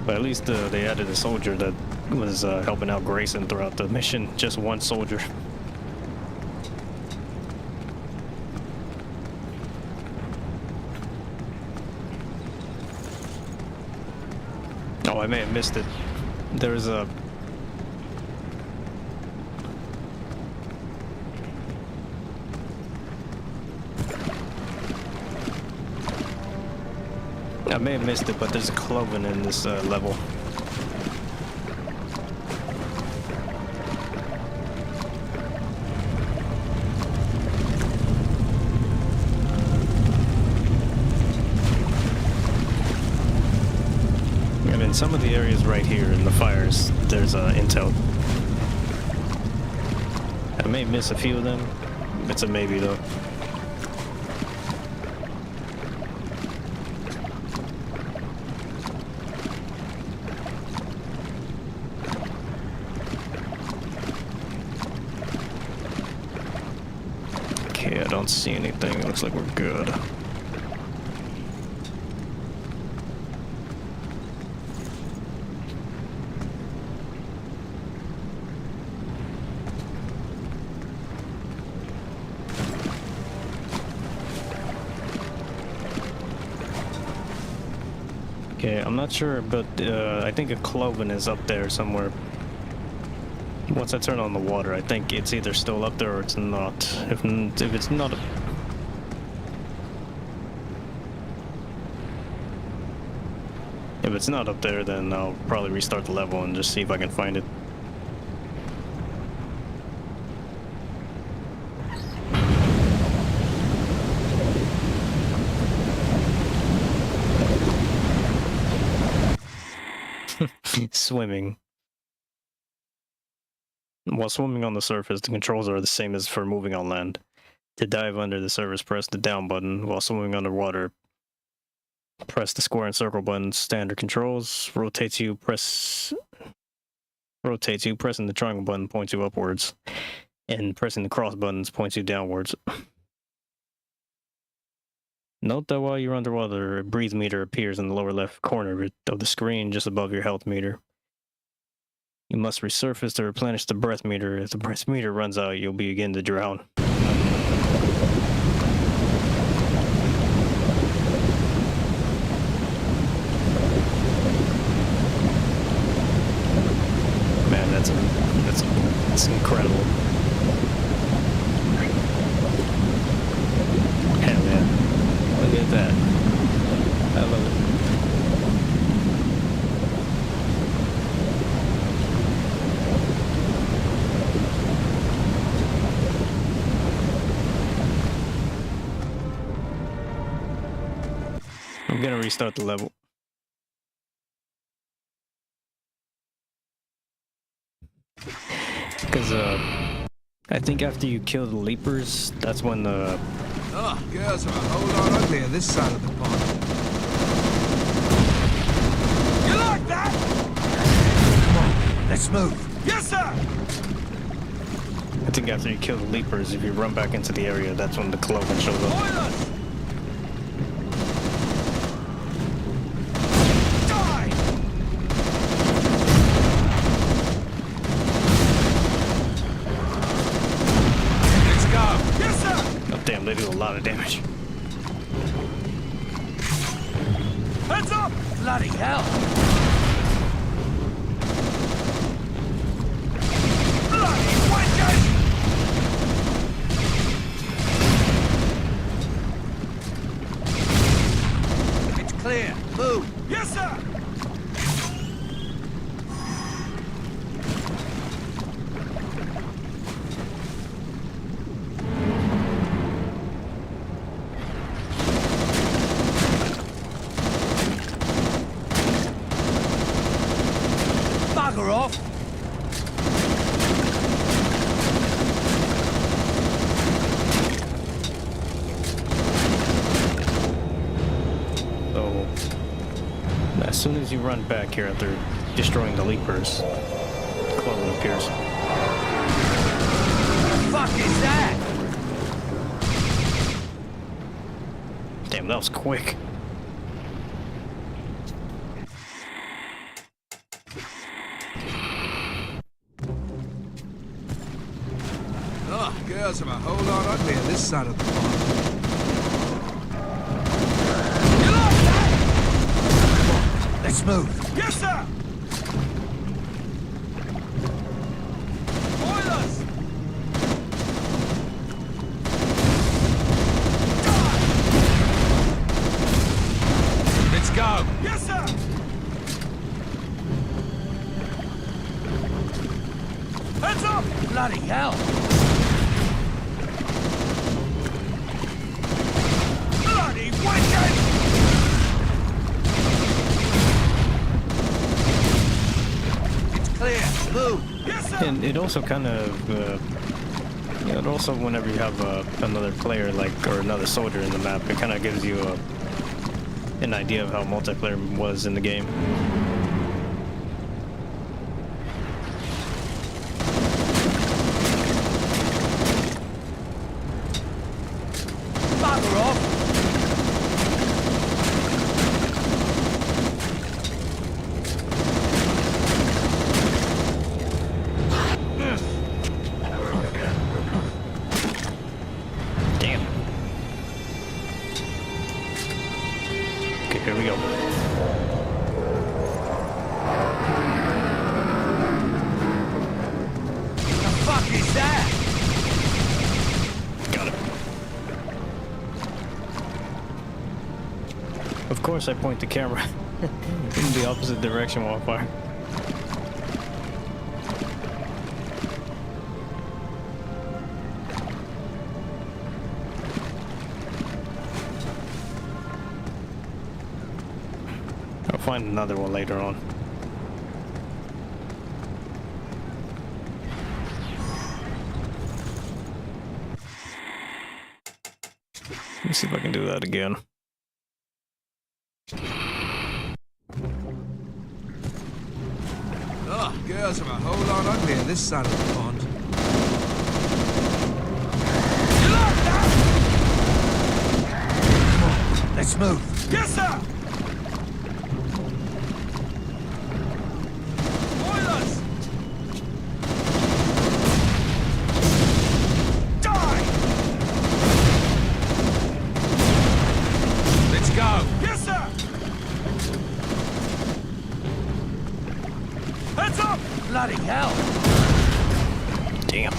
Speaker 1: But at least they added a soldier that was helping out Grayson throughout the mission. Just one soldier. Oh, I may have missed it. There's a... I may have missed it, but there's a cloven in this level. And in some of the areas right here in the fires, there's intel. I may miss a few of them. It's a maybe though. Okay, I don't see anything. It looks like we're good. Okay, I'm not sure, but I think a cloven is up there somewhere. Once I turn on the water, I think it's either still up there or it's not. If it's not, if it's not up there, then I'll probably restart the level and just see if I can find it. Swimming. While swimming on the surface, the controls are the same as for moving on land. To dive under the surface, press the down button. While swimming underwater, press the square and circle buttons. Standard controls. Pressing the triangle button points you upwards, and pressing the cross buttons points you downwards. Note that while you're underwater, a breathe meter appears in the lower left corner of the screen just above your health meter. You must resurface to replenish the breath meter. If the breath meter runs out, you'll begin to drown. Man, that's incredible. Hell yeah. Look at that. I love it. I'm gonna restart the level. Because, I think after you kill the leapers, that's when the...
Speaker 12: Oh, girls are a whole lot uglier this side of the pond. You like that?
Speaker 3: Come on, let's move.
Speaker 12: Yes, sir!
Speaker 1: I think after you kill the leapers, if you run back into the area, that's when the cloven shows up.
Speaker 12: Boilers!
Speaker 1: Damn, they do a lot of damage.
Speaker 12: Heads up! Bloody hell! Bloody wenches! It's clear. Move. Yes, sir! Off.
Speaker 1: So, as soon as you run back here after destroying the leapers, Cloven appears.
Speaker 12: What the fuck is that?
Speaker 1: Damn, that was quick.
Speaker 12: Girls are a whole lot uglier this side of the pond. You like that?
Speaker 3: Come on, let's move.
Speaker 12: Yes, sir! Boilers! Let's go! Yes, sir! Heads up! Bloody hell!
Speaker 1: And it also kind of, you know, it also whenever you have another player or another soldier in the map, it kind of gives you an idea of how multiplayer was in the game.
Speaker 12: Bugger off!
Speaker 1: Here we go.
Speaker 12: The fuck is that?
Speaker 1: Got it. Of course, I point the camera in the opposite direction while firing. I'll find another one later on. Let me see if I can do that again.
Speaker 12: Oh, girls are a whole lot uglier this side of the pond.
Speaker 3: Let's move.
Speaker 12: Yes, sir! Boilers! Die! Let's go! Yes, sir! Heads up!
Speaker 3: Bloody hell!
Speaker 1: Damn.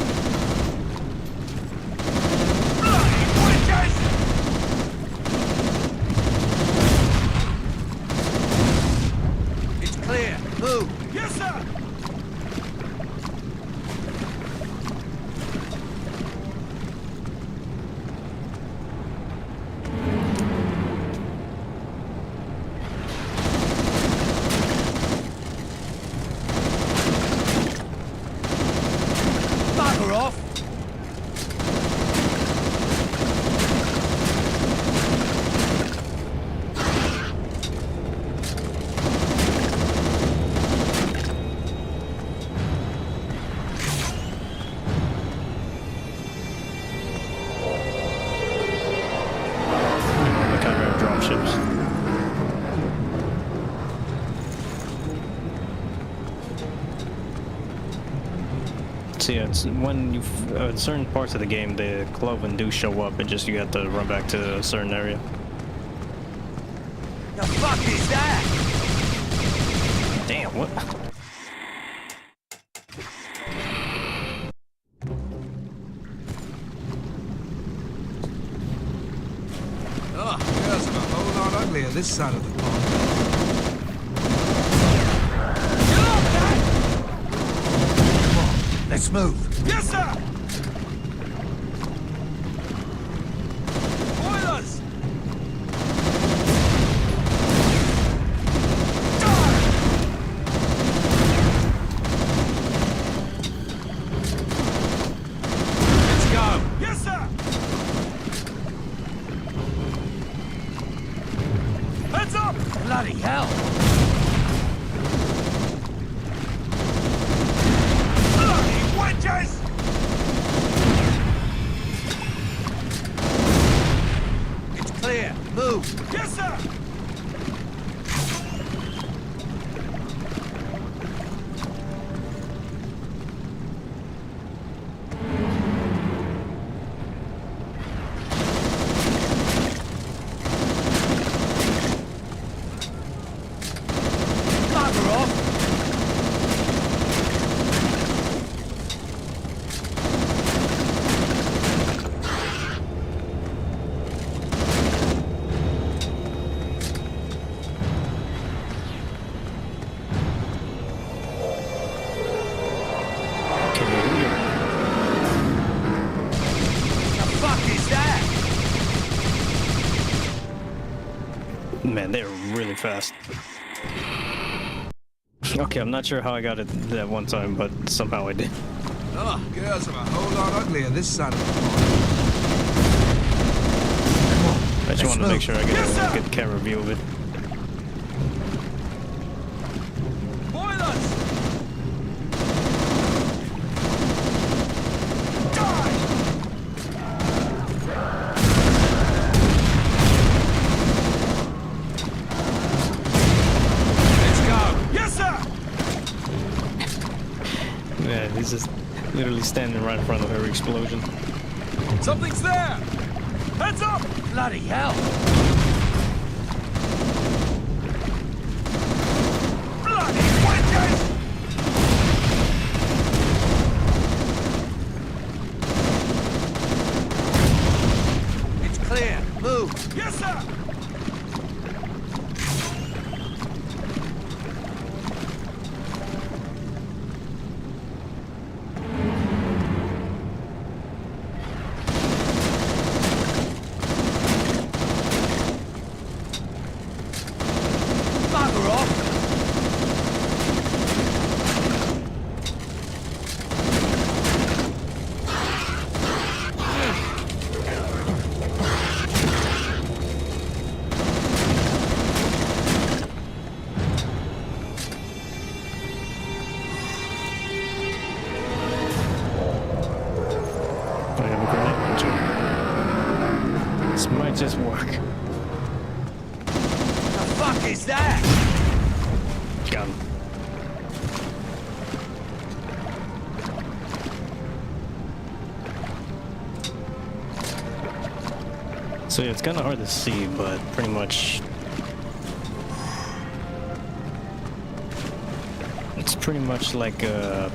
Speaker 12: Bloody witches! It's clear. Move. Yes, sir!
Speaker 3: Bugger off!
Speaker 1: The Chimera dropships. So yeah, it's when you certain parts of the game, the cloven do show up. It just you have to run back to a certain area.
Speaker 3: The fuck is that?
Speaker 1: Damn, what?
Speaker 12: Oh, girls are a whole lot uglier this side of the pond.
Speaker 3: Let's move.
Speaker 12: Yes, sir! Boilers! Die! Let's go! Yes, sir! Heads up!
Speaker 3: Bloody hell!
Speaker 12: Bloody witches! It's clear. Move. Yes, sir!
Speaker 3: Bugger off!
Speaker 1: Okay, here.
Speaker 3: The fuck is that?
Speaker 1: Man, they're really fast. Okay, I'm not sure how I got it that one time, but somehow I did.
Speaker 12: Oh, girls are a whole lot uglier this side of the pond.
Speaker 1: I just wanted to make sure I get
Speaker 12: Yes, sir!
Speaker 1: a good camera view of it.
Speaker 12: Boilers! Die! Let's go! Yes, sir!
Speaker 1: Yeah, he's just literally standing right in front of every explosion.
Speaker 12: Something's there! Heads up!
Speaker 3: Bloody hell!
Speaker 12: Bloody witches! It's clear. Move. Yes, sir!
Speaker 3: Bugger off!
Speaker 1: This might just work.
Speaker 3: The fuck is that?
Speaker 1: Got him. So yeah, it's kind of hard to see, but pretty much it's pretty much like a.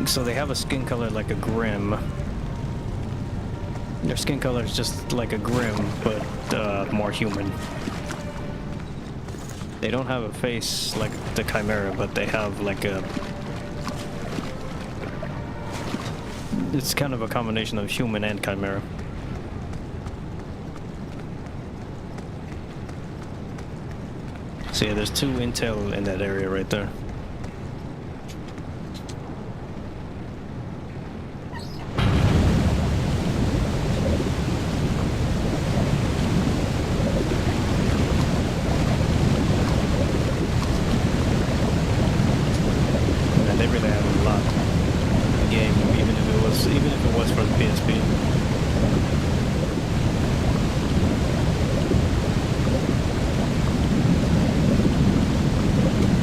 Speaker 1: So they have a skin color like a Grim. Their skin color is just like a Grim, but more human. They don't have a face like the Chimera, but they have like a. It's kind of a combination of human and Chimera. So yeah, there's 2 intel in that area right there. And they really have a lot in the game, even if it was for the PSP.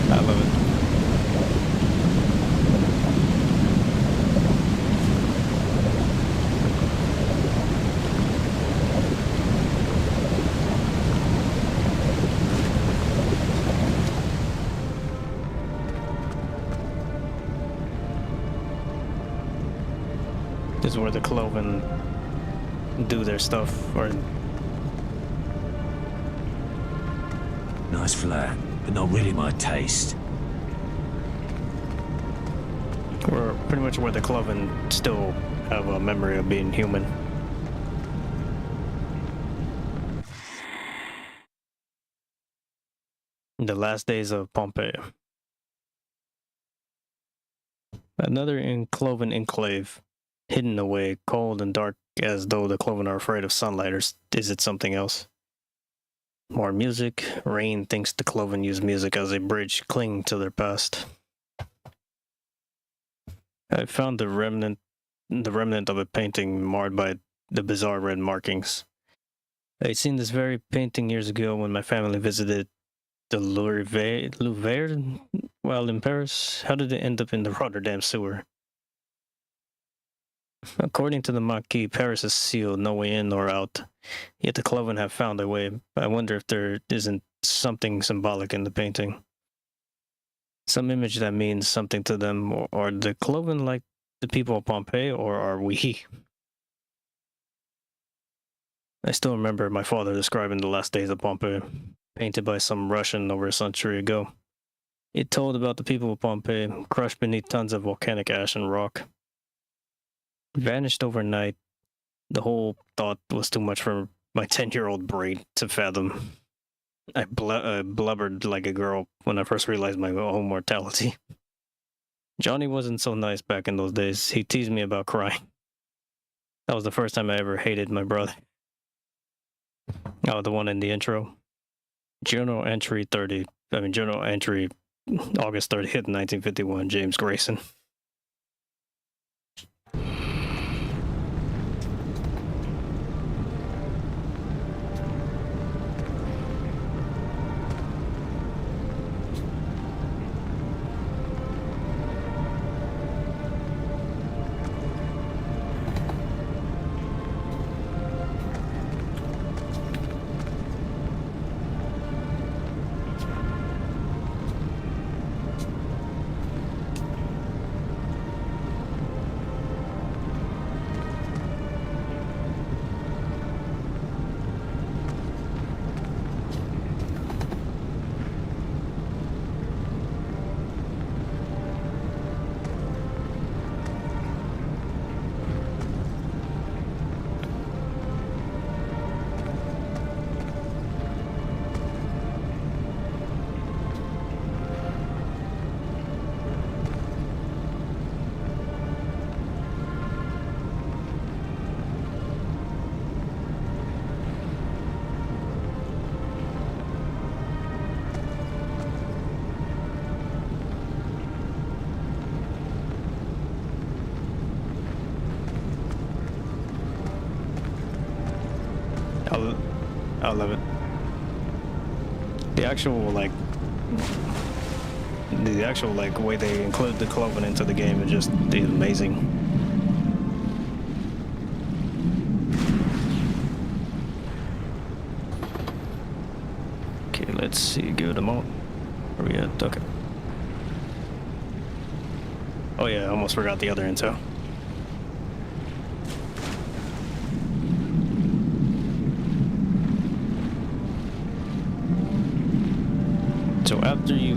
Speaker 1: I love it. This is where the Cloven do their stuff, or
Speaker 13: Nice flat, but not really my taste.
Speaker 1: or pretty much where the Cloven still have a memory of being human. The last days of Pompeii. Another Cloven enclave, hidden away, cold and dark, as though the Cloven are afraid of sunlight, or is it something else? More music. Rain thinks the Cloven use music as a bridge, clinging to their past. I found the remnant of a painting marred by the bizarre red markings. I'd seen this very painting years ago when my family visited the Louvre while in Paris. How did it end up in the Rotterdam sewer? According to the Marquis, Paris is sealed, no way in or out. Yet the Cloven have found a way. I wonder if there isn't something symbolic in the painting. Some image that means something to them, or the Cloven like the people of Pompeii, or are we? I still remember my father describing the last days of Pompeii, painted by some Russian over a century ago. It told about the people of Pompeii, crushed beneath tons of volcanic ash and rock. Vanished overnight. The whole thought was too much for my 10-year-old brain to fathom. I blubbered like a girl when I first realized my own mortality. Johnny wasn't so nice back in those days. He teased me about crying. That was the first time I ever hated my brother. Oh, the one in the intro. Journal entry August 30th, 1951, James Grayson. I love it. The actual like way they include the cloven into the game is just amazing. Okay, let's see. Give them out. Where we at? Okay. Oh yeah, I almost forgot the other intel. So after you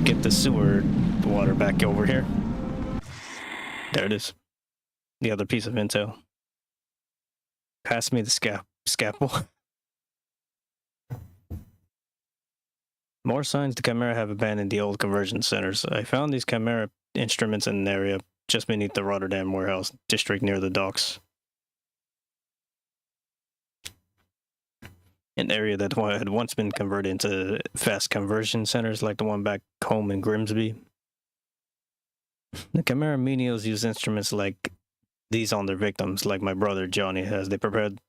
Speaker 1: get the sewer water back over here, there it is. The other piece of intel. Pass me the scalpel. More signs the Chimera have abandoned the old conversion centers. I found these Chimera instruments in an area just beneath the Rotterdam warehouse district near the docks. An area that had once been converted into fast conversion centers like the one back home in Grimsby. The Chimera menials use instruments like these on their victims, like my brother Johnny has. They prepped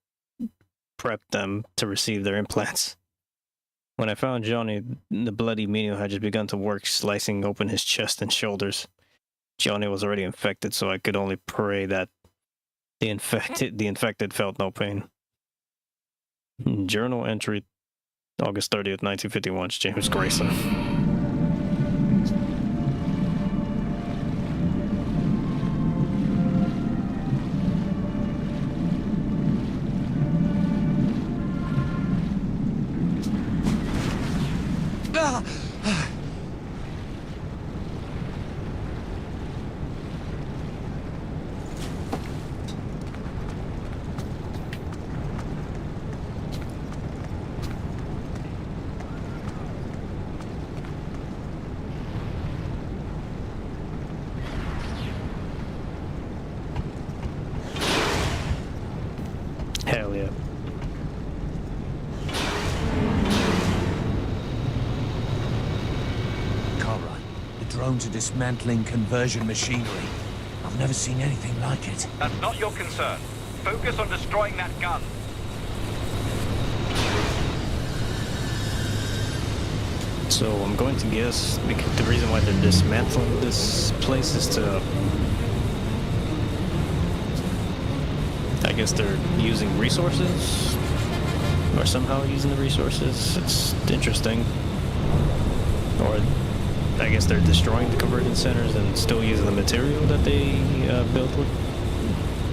Speaker 1: them to receive their implants. When I found Johnny, the bloody menial had just begun to work slicing open his chest and shoulders. Johnny was already infected, so I could only pray that the infected felt no pain. Journal entry, August 30th, 1951, James Grayson. Hell yeah.
Speaker 3: Conrad, the drones are dismantling conversion machinery. I've never seen anything like it.
Speaker 9: That's not your concern. Focus on destroying that gun.
Speaker 1: So I'm going to guess because the reason why they're dismantling this place is to... I guess they're using resources, or somehow using the resources. It's interesting. Or I guess they're destroying the conversion centers and still using the material that they built with.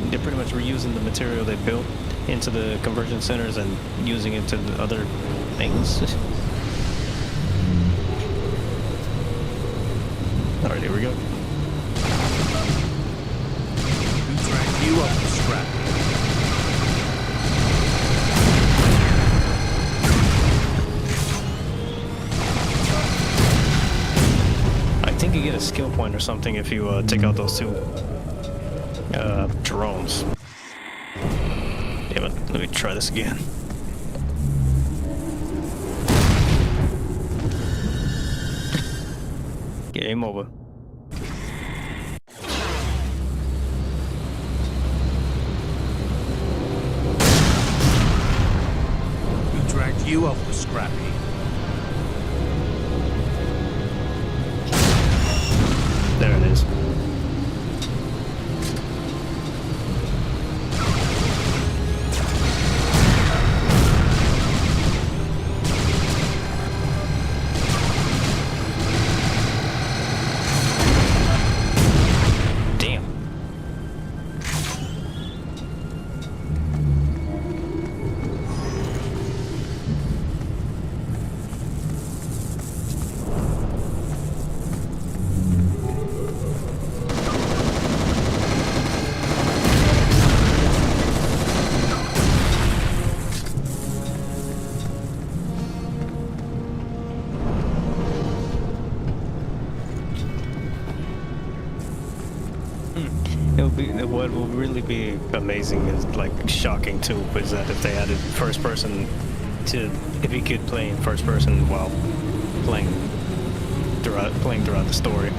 Speaker 1: They're pretty much reusing the material they built into the conversion centers and using it to the other things. All right, here we go.
Speaker 3: Who dragged you up the scrap?
Speaker 1: I think you get a skill point or something if you take out those two drones. Damn it, let me try this again. Game over.
Speaker 3: Who dragged you off the scrappy?
Speaker 1: There it is. Damn. What will really be amazing is like shocking too is that if they added first person to, if you could play in first person while playing throughout the story,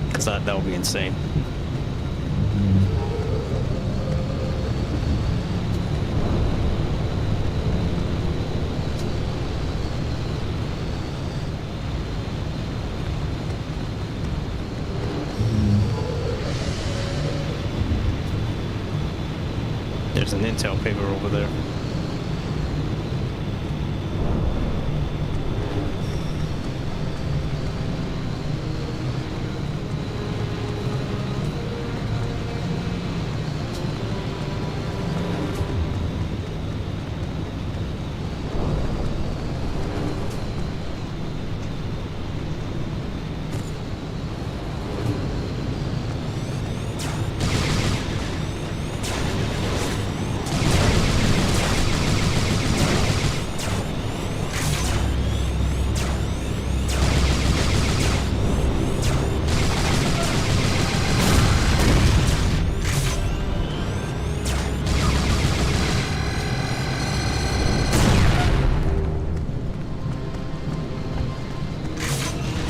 Speaker 1: because that would be insane. There's an intel paper over there.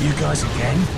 Speaker 3: You guys again?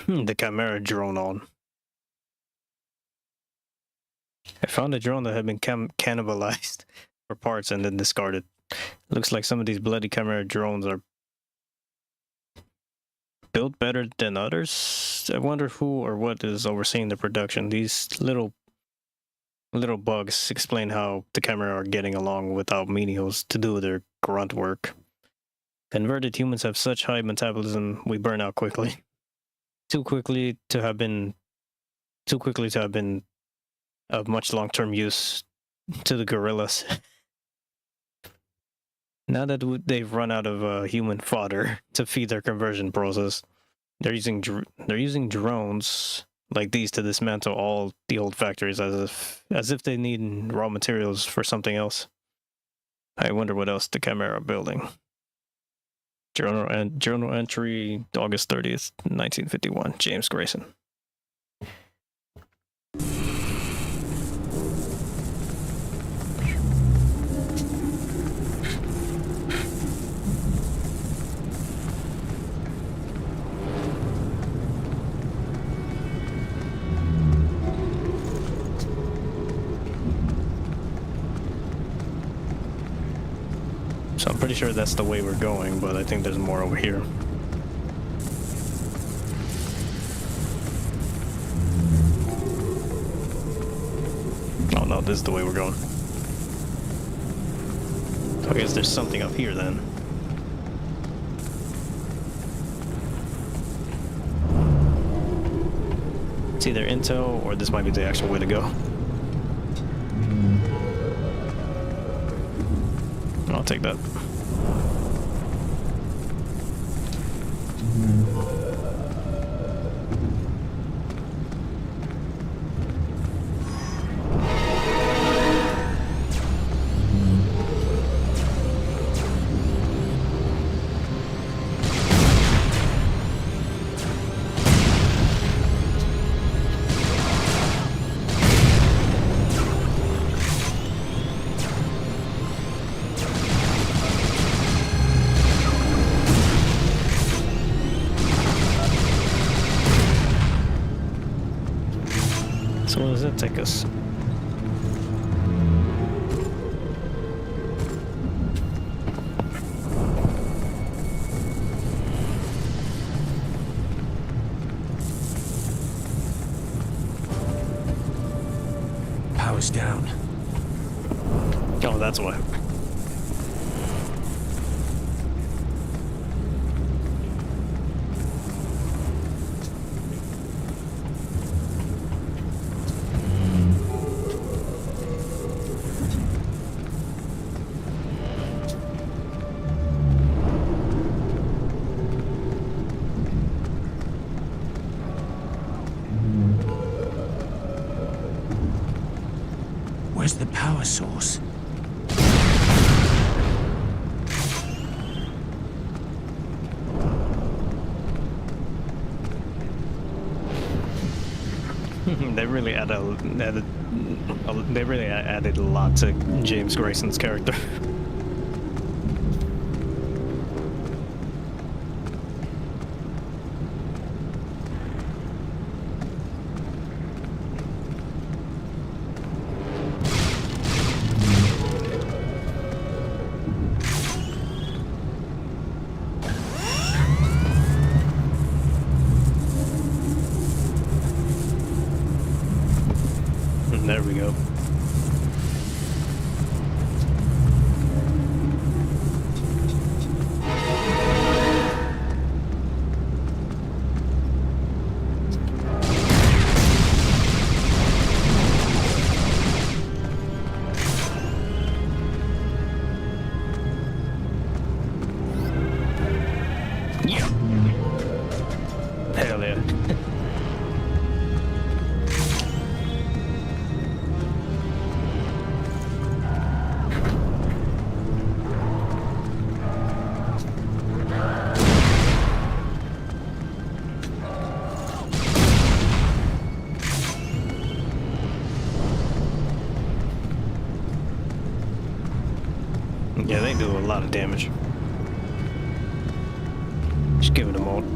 Speaker 1: The Chimera drone on. I found a drone that had been cannibalized for parts and then discarded. Looks like some of these bloody Chimera drones are built better than others. I wonder who or what is overseeing the production. These little bugs explain how the Chimera are getting along without menials to do their grunt work. Converted humans have such high metabolism, we burn out quickly. Too quickly to have been of much long-term use to the gorillas. Now that they've run out of human fodder to feed their conversion process, they're using drones like these to dismantle all the old factories as if they need raw materials for something else. I wonder what else the Chimera are building. Journal entry, August 30th, 1951. James Grayson. So I'm pretty sure that's the way we're going, but I think there's more over here. Oh no, this is the way we're going. I guess there's something up here then. It's either intel or this might be the actual way to go. I'll take that. So where does that take us?
Speaker 3: Power's down.
Speaker 1: Oh, that's why.
Speaker 13: Where's the power source?
Speaker 1: They really added a lot to James Grayson's character. There we go. Yeah. Hell yeah. Yeah, they do a lot of damage. Just give it a moment.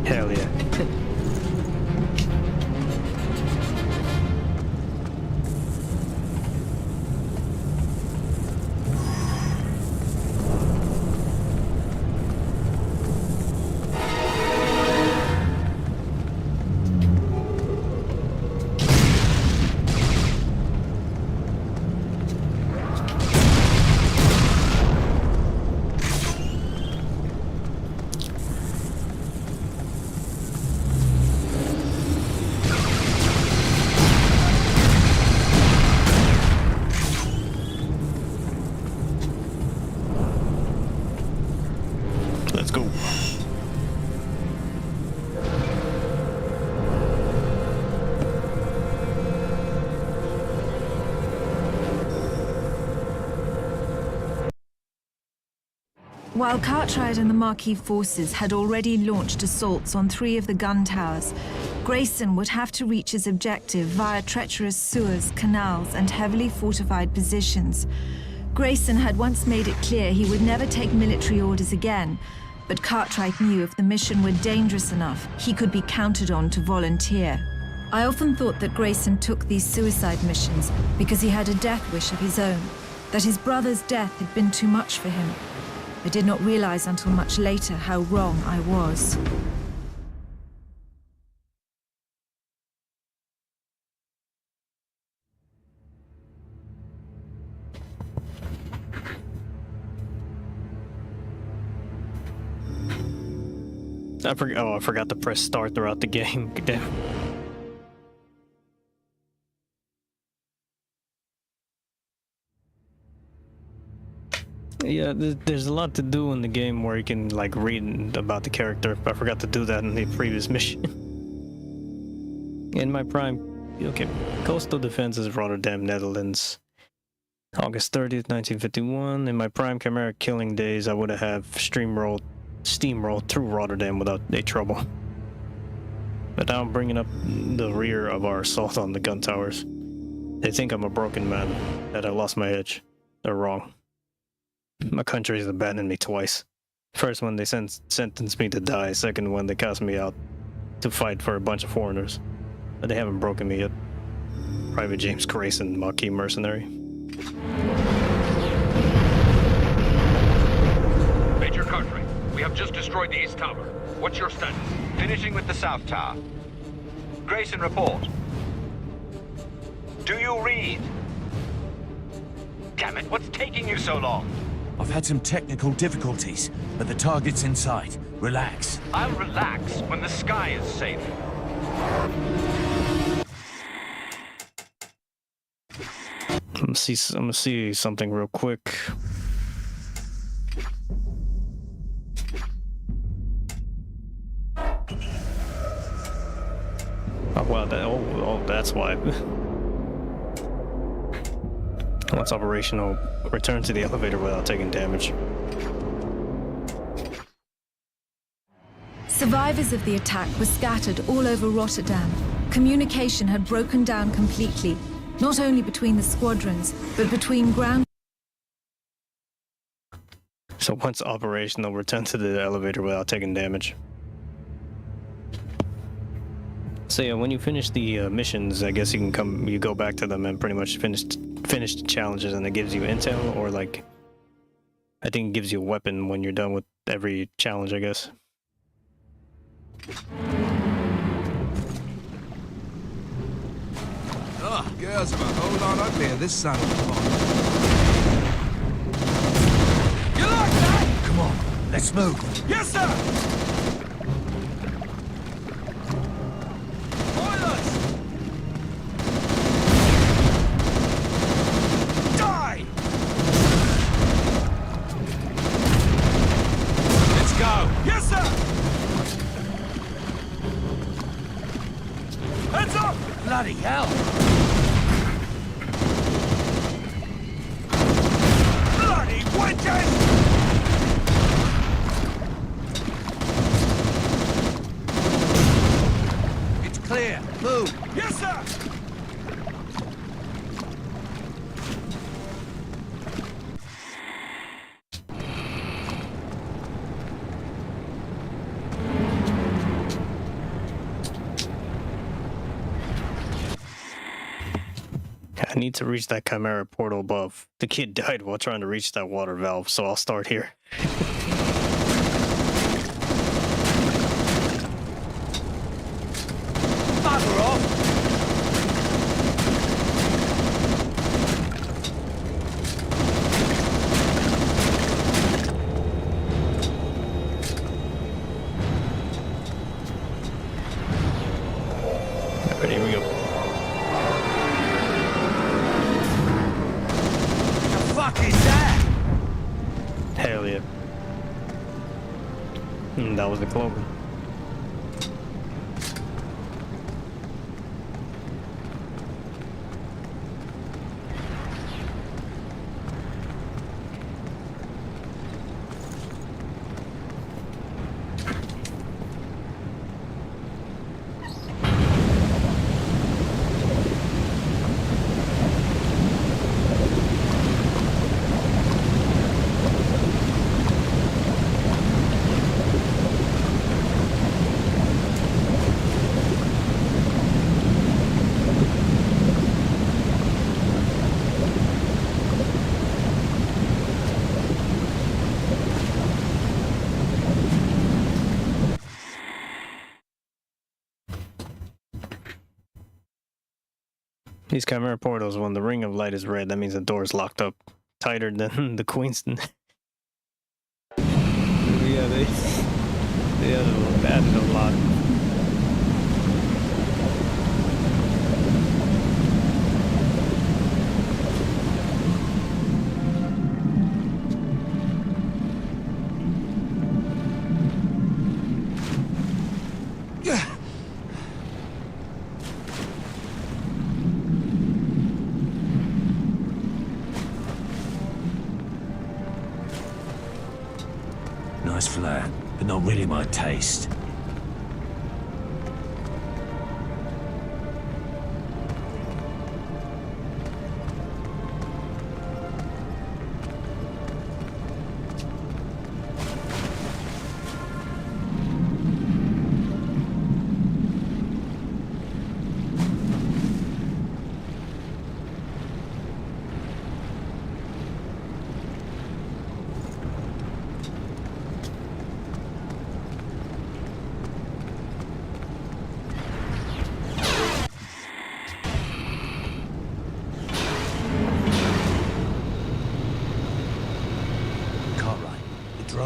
Speaker 1: Hell yeah. Let's go.
Speaker 2: While Cartwright and the Marquis forces had already launched assaults on 3 of the gun towers, Grayson would have to reach his objective via treacherous sewers, canals, and heavily fortified positions. Grayson had once made it clear he would never take military orders again, but Cartwright knew if the mission were dangerous enough, he could be counted on to volunteer. I often thought that Grayson took these suicide missions because he had a death wish of his own, that his brother's death had been too much for him. I did not realize until much later how wrong I was.
Speaker 1: I forgot to press start throughout the game. Damn. Yeah, there's a lot to do in the game where you can like read about the character. I forgot to do that in the previous mission. In my prime, okay, Coastal Defenses, Rotterdam, Netherlands, August 30th, 1951. In my prime Chimera killing days, I would have steamrolled through Rotterdam without any trouble. But now I'm bringing up the rear of our assault on the gun towers. They think I'm a broken man, that I lost my edge. They're wrong. My country has abandoned me twice. First when they sentenced me to die, second when they cast me out to fight for a bunch of foreigners. But they haven't broken me yet. Private James Grayson, Marquis mercenary.
Speaker 8: Major Cartwright, we have just destroyed the East Tower. What's your status?
Speaker 9: Finishing with the South Tower. Grayson, report. Do you read? Damn it, what's taking you so long?
Speaker 13: I've had some technical difficulties, but the target's in sight. Relax.
Speaker 9: I'll relax when the sky is safe.
Speaker 1: I'm gonna see something real quick. Oh wow, that's why. Once operational, return to the elevator without taking damage.
Speaker 2: Survivors of the attack were scattered all over Rotterdam. Communication had broken down completely, not only between the squadrons, but between ground.
Speaker 1: So once operational, return to the elevator without taking damage. So yeah, when you finish the missions, I guess you go back to them and pretty much finish the challenges, and it gives you intel, or like, I think it gives you a weapon when you're done with every challenge, I guess.
Speaker 12: Oh, girls are a whole lot uglier this side of the pond. You like that?
Speaker 3: Come on, let's move.
Speaker 12: Yes, sir! Boilers! Die! Let's go! Yes, sir! Heads up!
Speaker 3: Bloody hell!
Speaker 12: Bloody wedges!
Speaker 3: It's clear. Move.
Speaker 12: Yes, sir!
Speaker 1: I need to reach that Chimera portal above. The kid died while trying to reach that water valve, so I'll start here.
Speaker 3: Bugger off!
Speaker 1: Alright, here we go.
Speaker 3: The fuck is that?
Speaker 1: Hell yeah. That was the clover. These Chimera portals, when the ring of light is red, that means the door is locked up tighter than the Queen's. Yeah, they added a lot.
Speaker 13: Nice flat, but not really my taste.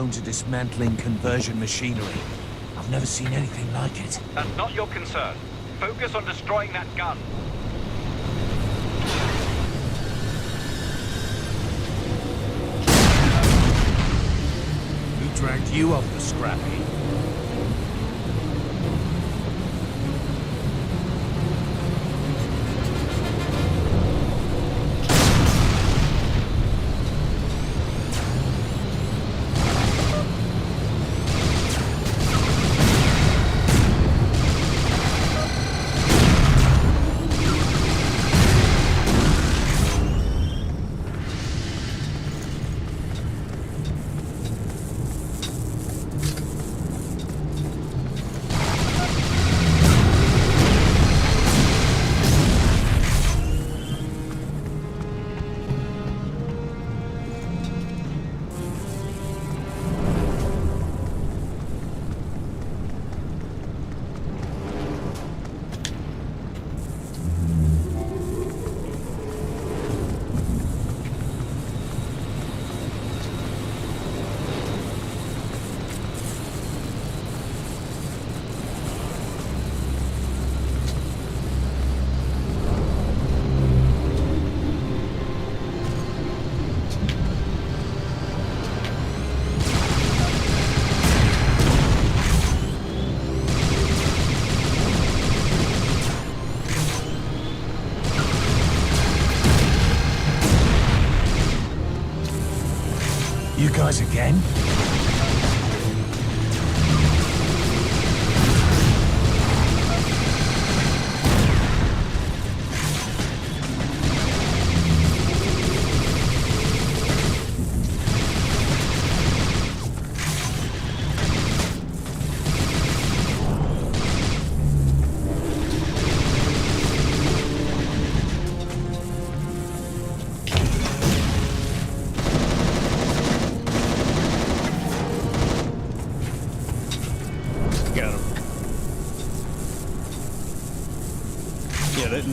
Speaker 3: prone to dismantling conversion machinery. I've never seen anything like it.
Speaker 9: That's not your concern. Focus on destroying that gun.
Speaker 3: Who dragged you off the scrap heap? You guys again?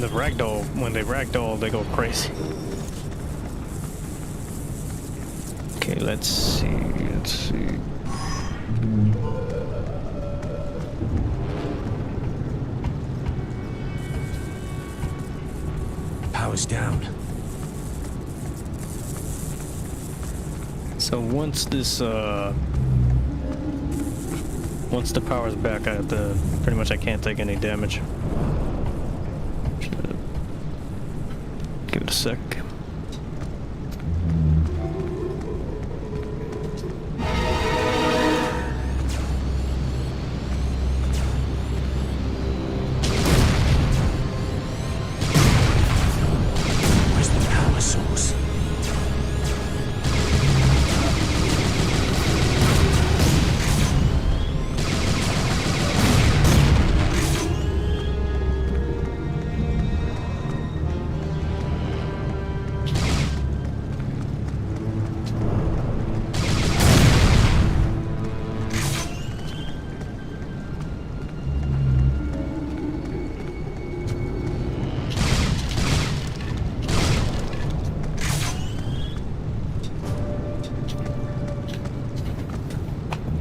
Speaker 1: The ragdoll, when they ragdoll, they go crazy. Okay, let's see.
Speaker 3: Power's down.
Speaker 1: So once the power's back, I have to, pretty much I can't take any damage. Give it a sec.
Speaker 3: Where's the power source?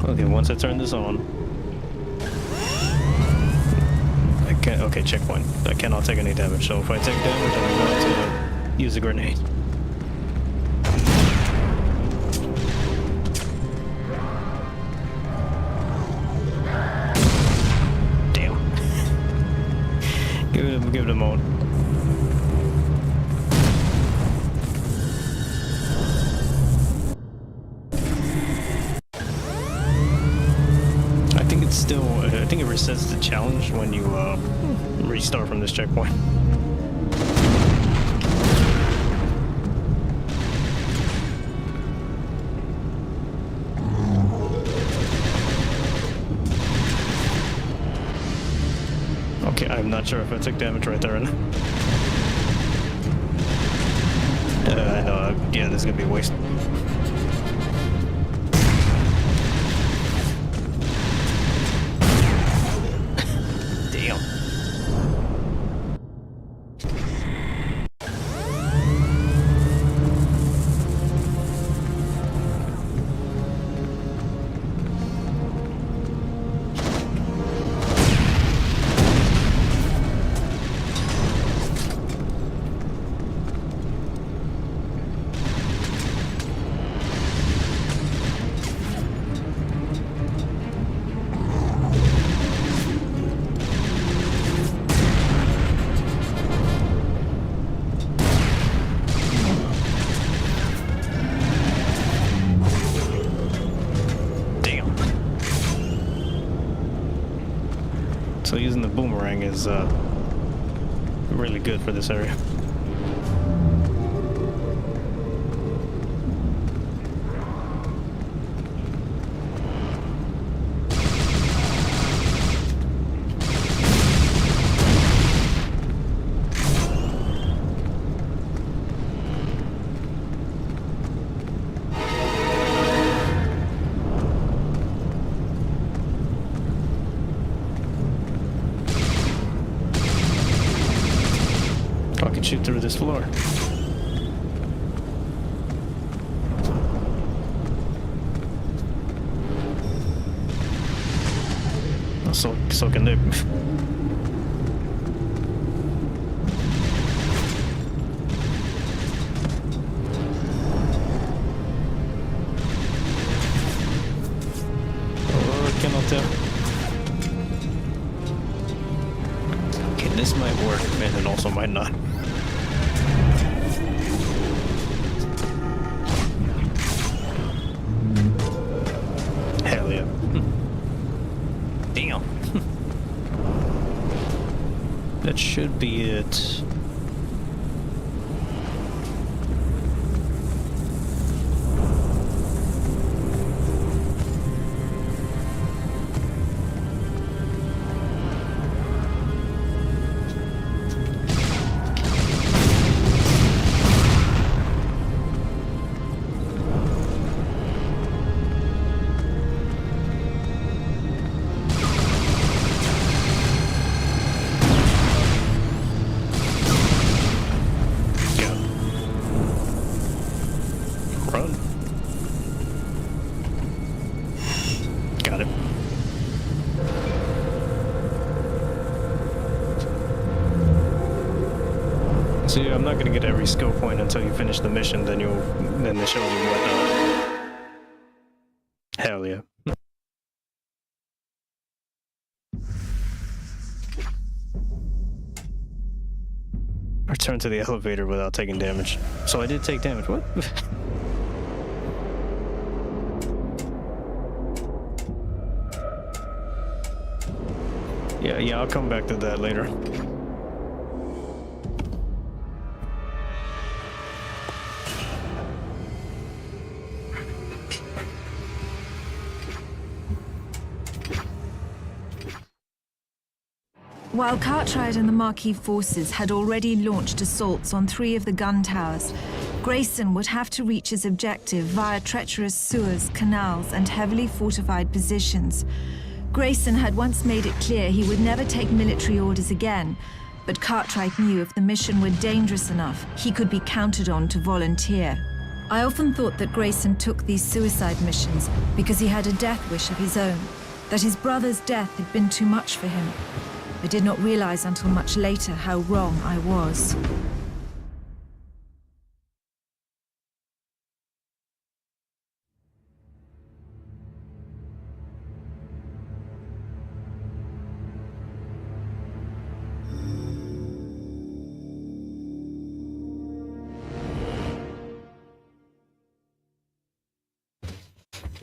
Speaker 1: Okay, once I turn this on, I can't. Okay, checkpoint. I cannot take any damage. So if I take damage, I'm going to use a grenade. Damn. Give it a moment. I think it resets the challenge when you restart from this checkpoint. Okay, I'm not sure if I took damage right there or not. I know, yeah, this is gonna be a waste. Batarang is really good for this area. I can shoot through this floor. So can they. Oh, I cannot tell. Okay, this might work, and it also might not. Hell yeah. Damn. That should be it. Got it. See, I'm not gonna get every skill point until you finish the mission. Then it shows you what. Hell yeah. Return to the elevator without taking damage. So I did take damage. What? Yeah, I'll come back to that later.
Speaker 2: While Cartwright and the Marquis forces had already launched assaults on 3 of the gun towers, Grayson would have to reach his objective via treacherous sewers, canals, and heavily fortified positions. Grayson had once made it clear he would never take military orders again, but Cartwright knew if the mission were dangerous enough, he could be counted on to volunteer. I often thought that Grayson took these suicide missions because he had a death wish of his own, that his brother's death had been too much for him. I did not realize until much later how wrong I was.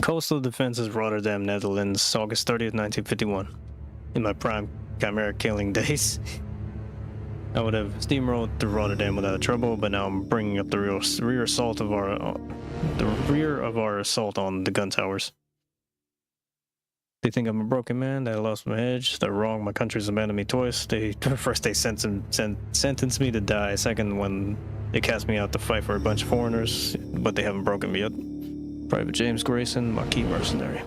Speaker 1: Coastal Defenses, Rotterdam, Netherlands, August 30th, 1951. In my prime Chimera killing days, I would have steamrolled through Rotterdam without trouble, but now I'm bringing up the rear assault of our assault on the gun towers. They think I'm a broken man, that I lost my edge, they're wrong, my country's abandoned me twice. First they sentenced me to die, second when they cast me out to fight for a bunch of foreigners, but they haven't broken me yet. Private James Grayson, Marquis mercenary.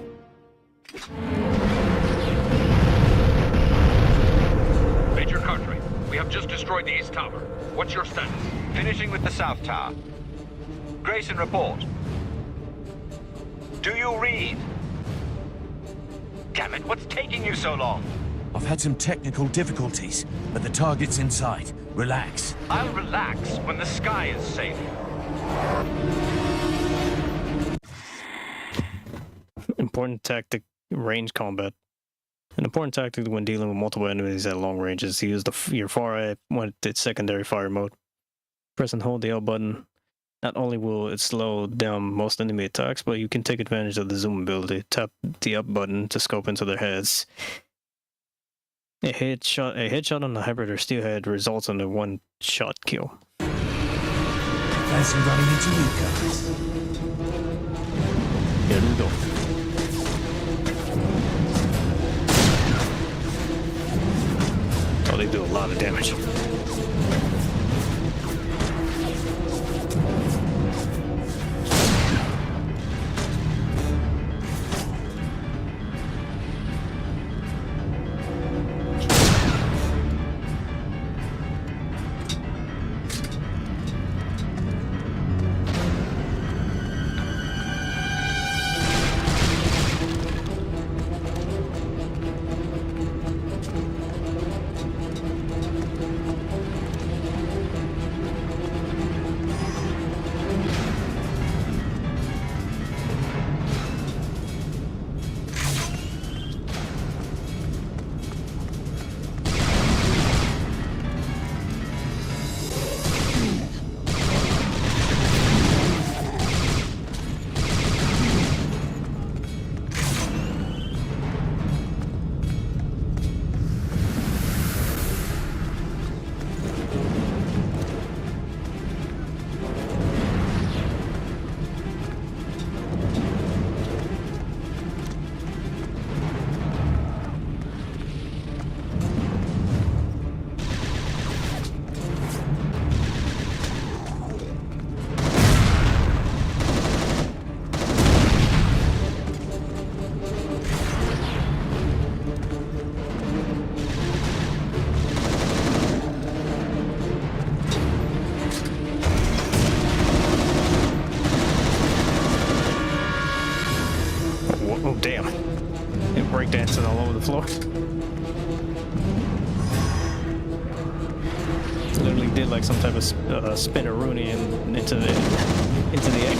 Speaker 8: Major Cartwright, we have just destroyed the East Tower. What's your status?
Speaker 9: Finishing with the South Tower. Grayson, report. Do you read? Damn it, what's taking you so long?
Speaker 13: I've had some technical difficulties, but the target's inside. Relax.
Speaker 9: I'll relax when the sky is safe.
Speaker 1: Important tactic, range combat. An important tactic when dealing with multiple enemies at long ranges. Use your far eye when it's secondary fire mode. Press and hold the L button. Not only will it slow down most enemy attacks, but you can take advantage of the zoom ability. Tap the up button to scope into their heads. A headshot on the hybrid or steelhead results in a one-shot kill.
Speaker 13: Fancy running into you guys.
Speaker 1: Gerudo. Oh, they do a lot of damage. Oh, damn. It breakdancing all over the floor. Literally did like some type of spinneroonie into the egg.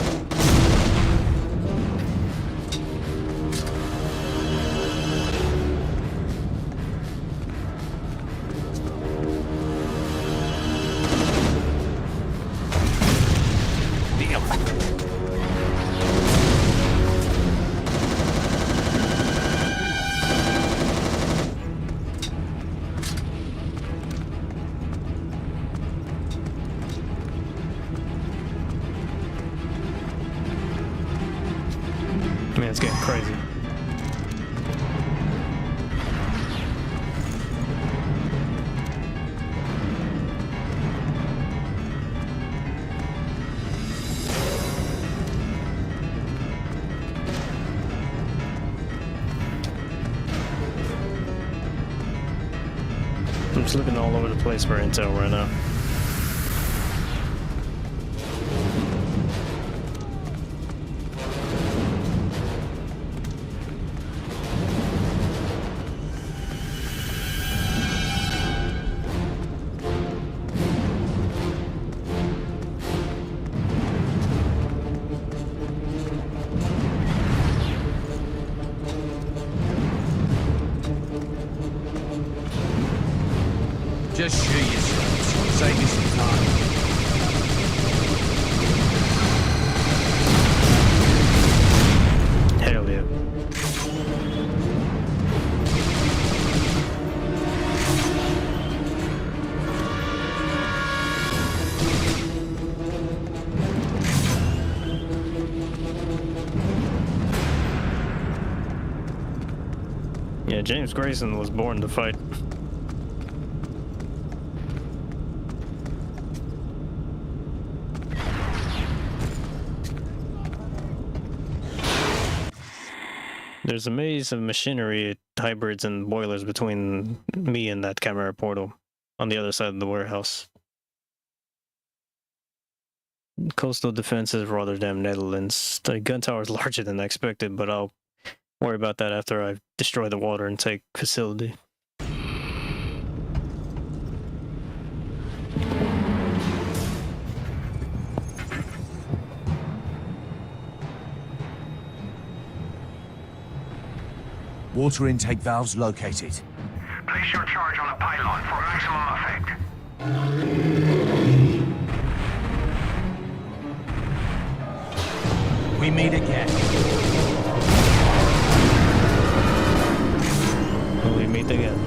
Speaker 1: Man, it's getting crazy. I'm just looking all over the place for intel right now.
Speaker 12: Just shoot yourselves. Save me some time.
Speaker 1: Hell yeah. Yeah, James Grayson was born to fight. There's a maze of machinery, hybrids, and boilers between me and that Chimera portal on the other side of the warehouse. Coastal defenses, Rotterdam, Netherlands. The gun tower is larger than I expected, but I'll worry about that after I destroy the water intake facility.
Speaker 13: Water intake valves located.
Speaker 8: Place your charge on the pylon for maximum effect.
Speaker 13: We meet again.
Speaker 1: We meet again.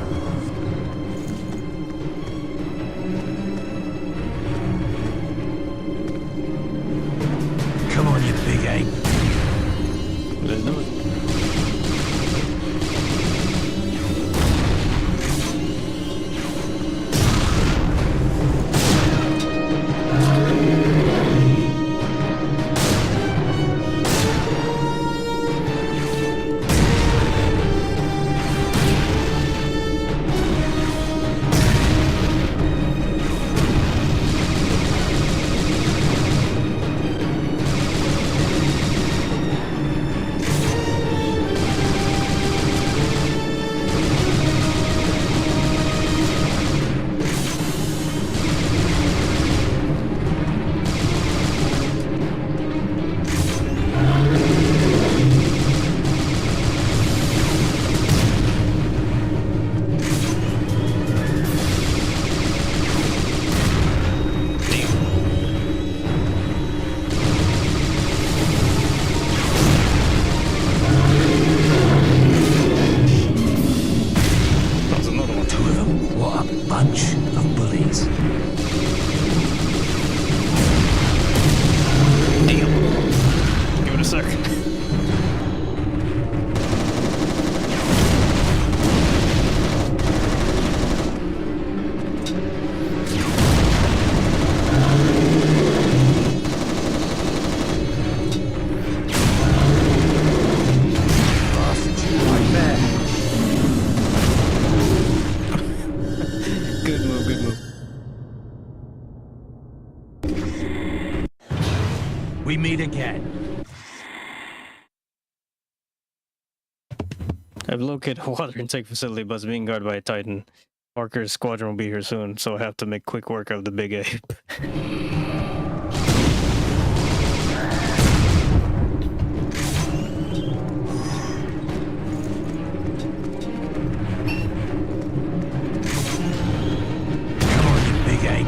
Speaker 13: bunch of bullies.
Speaker 1: Damn. Give it a sec. Good move, good move.
Speaker 13: We meet again.
Speaker 1: I've located a water intake facility, but it's being guarded by a Titan. Parker's squadron will be here soon, so I have to make quick work of the big ape.
Speaker 13: Come on, you big ape.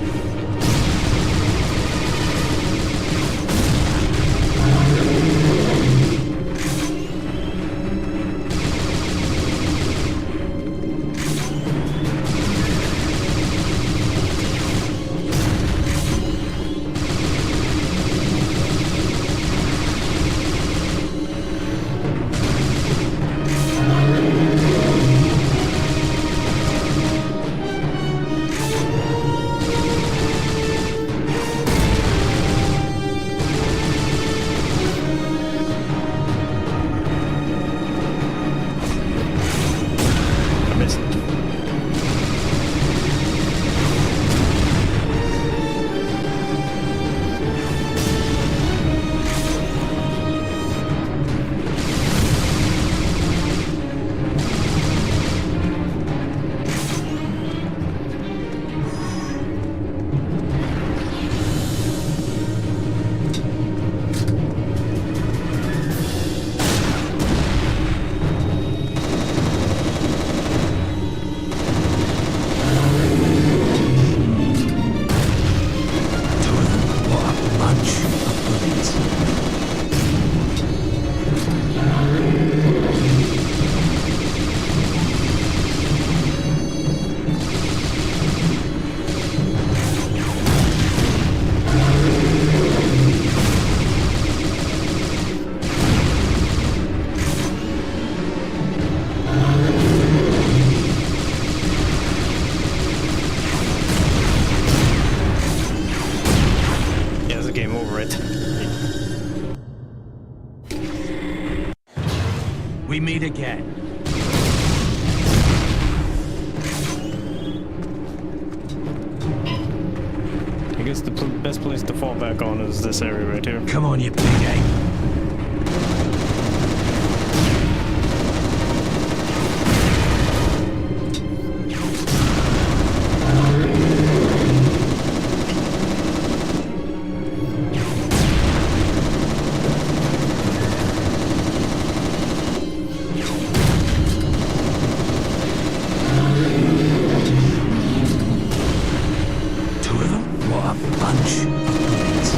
Speaker 1: I missed.
Speaker 13: What a bunch of bullies.
Speaker 1: Yeah, it's a game over, right?
Speaker 13: We meet again.
Speaker 1: I guess the best place to fall back on is this area right here.
Speaker 13: Come on, you big ape. Two of them? What a bunch of bullies.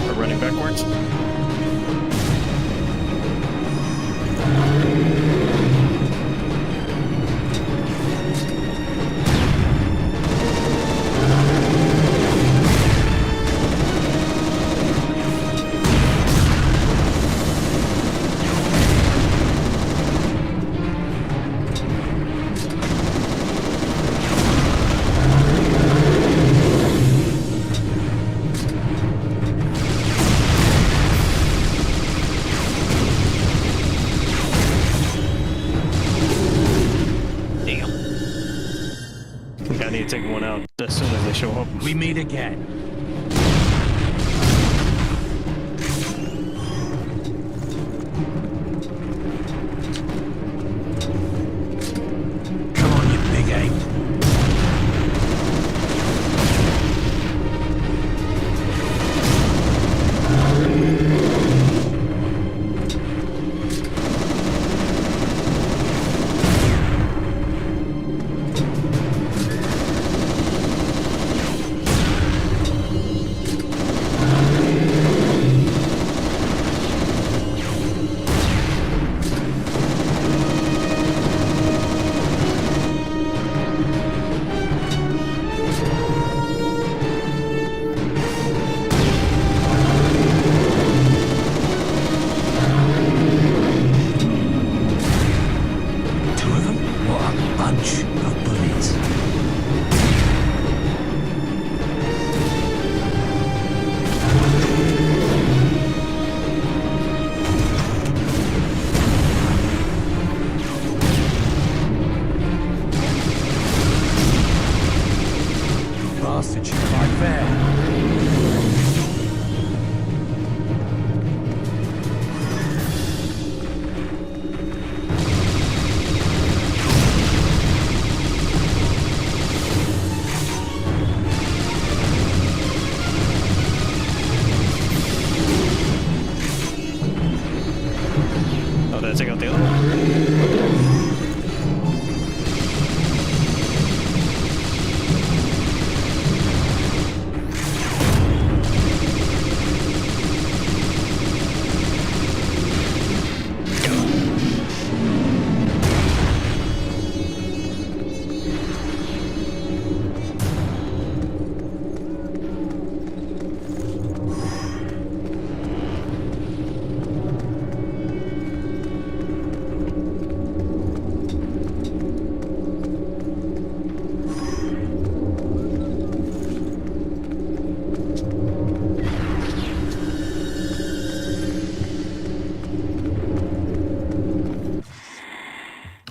Speaker 1: We're running backwards. Damn. I think I need to take one out as soon as they show up.
Speaker 13: We meet again. Come on, you big ape.
Speaker 1: Let's take out the other one.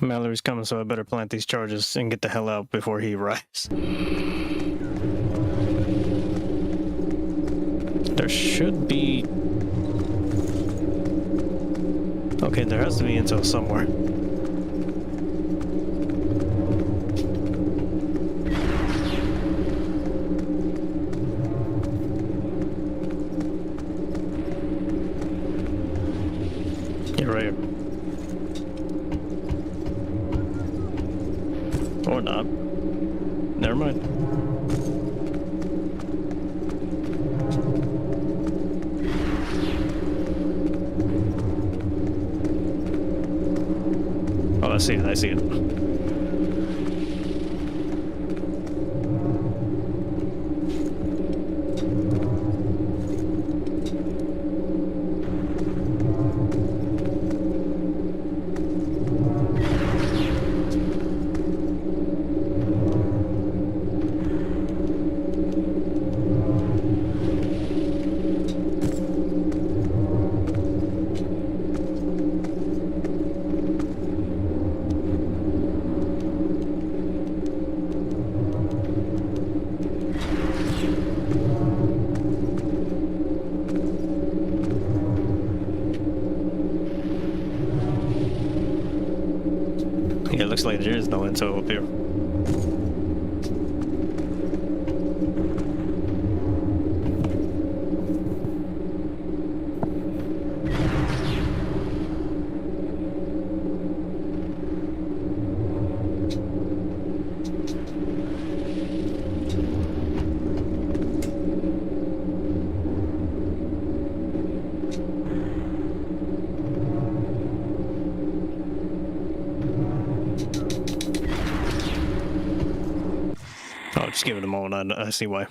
Speaker 1: Mallory's coming, so I better plant these charges and get the hell out before he arrives. There should be... Okay, there has to be intel somewhere. You're right. Or not. Never mind. Oh, I see it, I see it. Yeah, it looks like there is no intel up here. Oh, just give it a moment. I see why.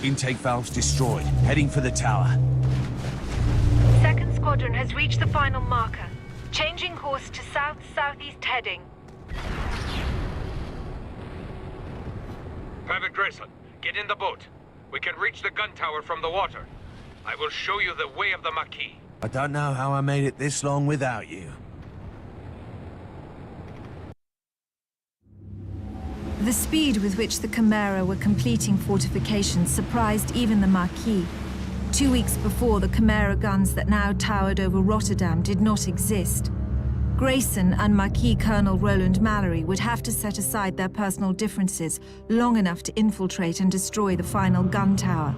Speaker 13: Intake valves destroyed. Heading for the tower.
Speaker 2: Second squadron has reached the final marker. Changing course to south-southeast heading.
Speaker 12: Private Grayson, get in the boat. We can reach the gun tower from the water. I will show you the way of the Maquis.
Speaker 13: I don't know how I made it this long without you.
Speaker 2: The speed with which the Chimera were completing fortifications surprised even the Maquis. 2 weeks before, the Chimera guns that now towered over Rotterdam did not exist. Grayson and Marquis Colonel Roland Mallory would have to set aside their personal differences long enough to infiltrate and destroy the final gun tower.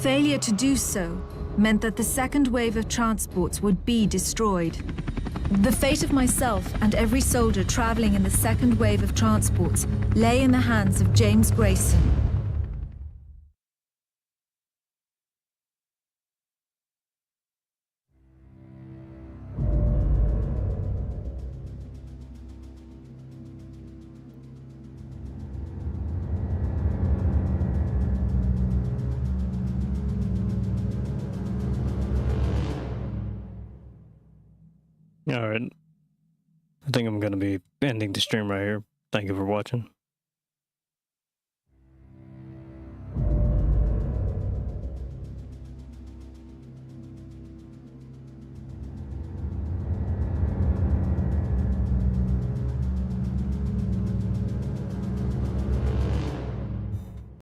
Speaker 2: Failure to do so meant that the second wave of transports would be destroyed. The fate of myself and every soldier traveling in the second wave of transports lay in the hands of James Grayson.
Speaker 1: Alright. I think I'm going to be ending the stream right here. Thank you for watching.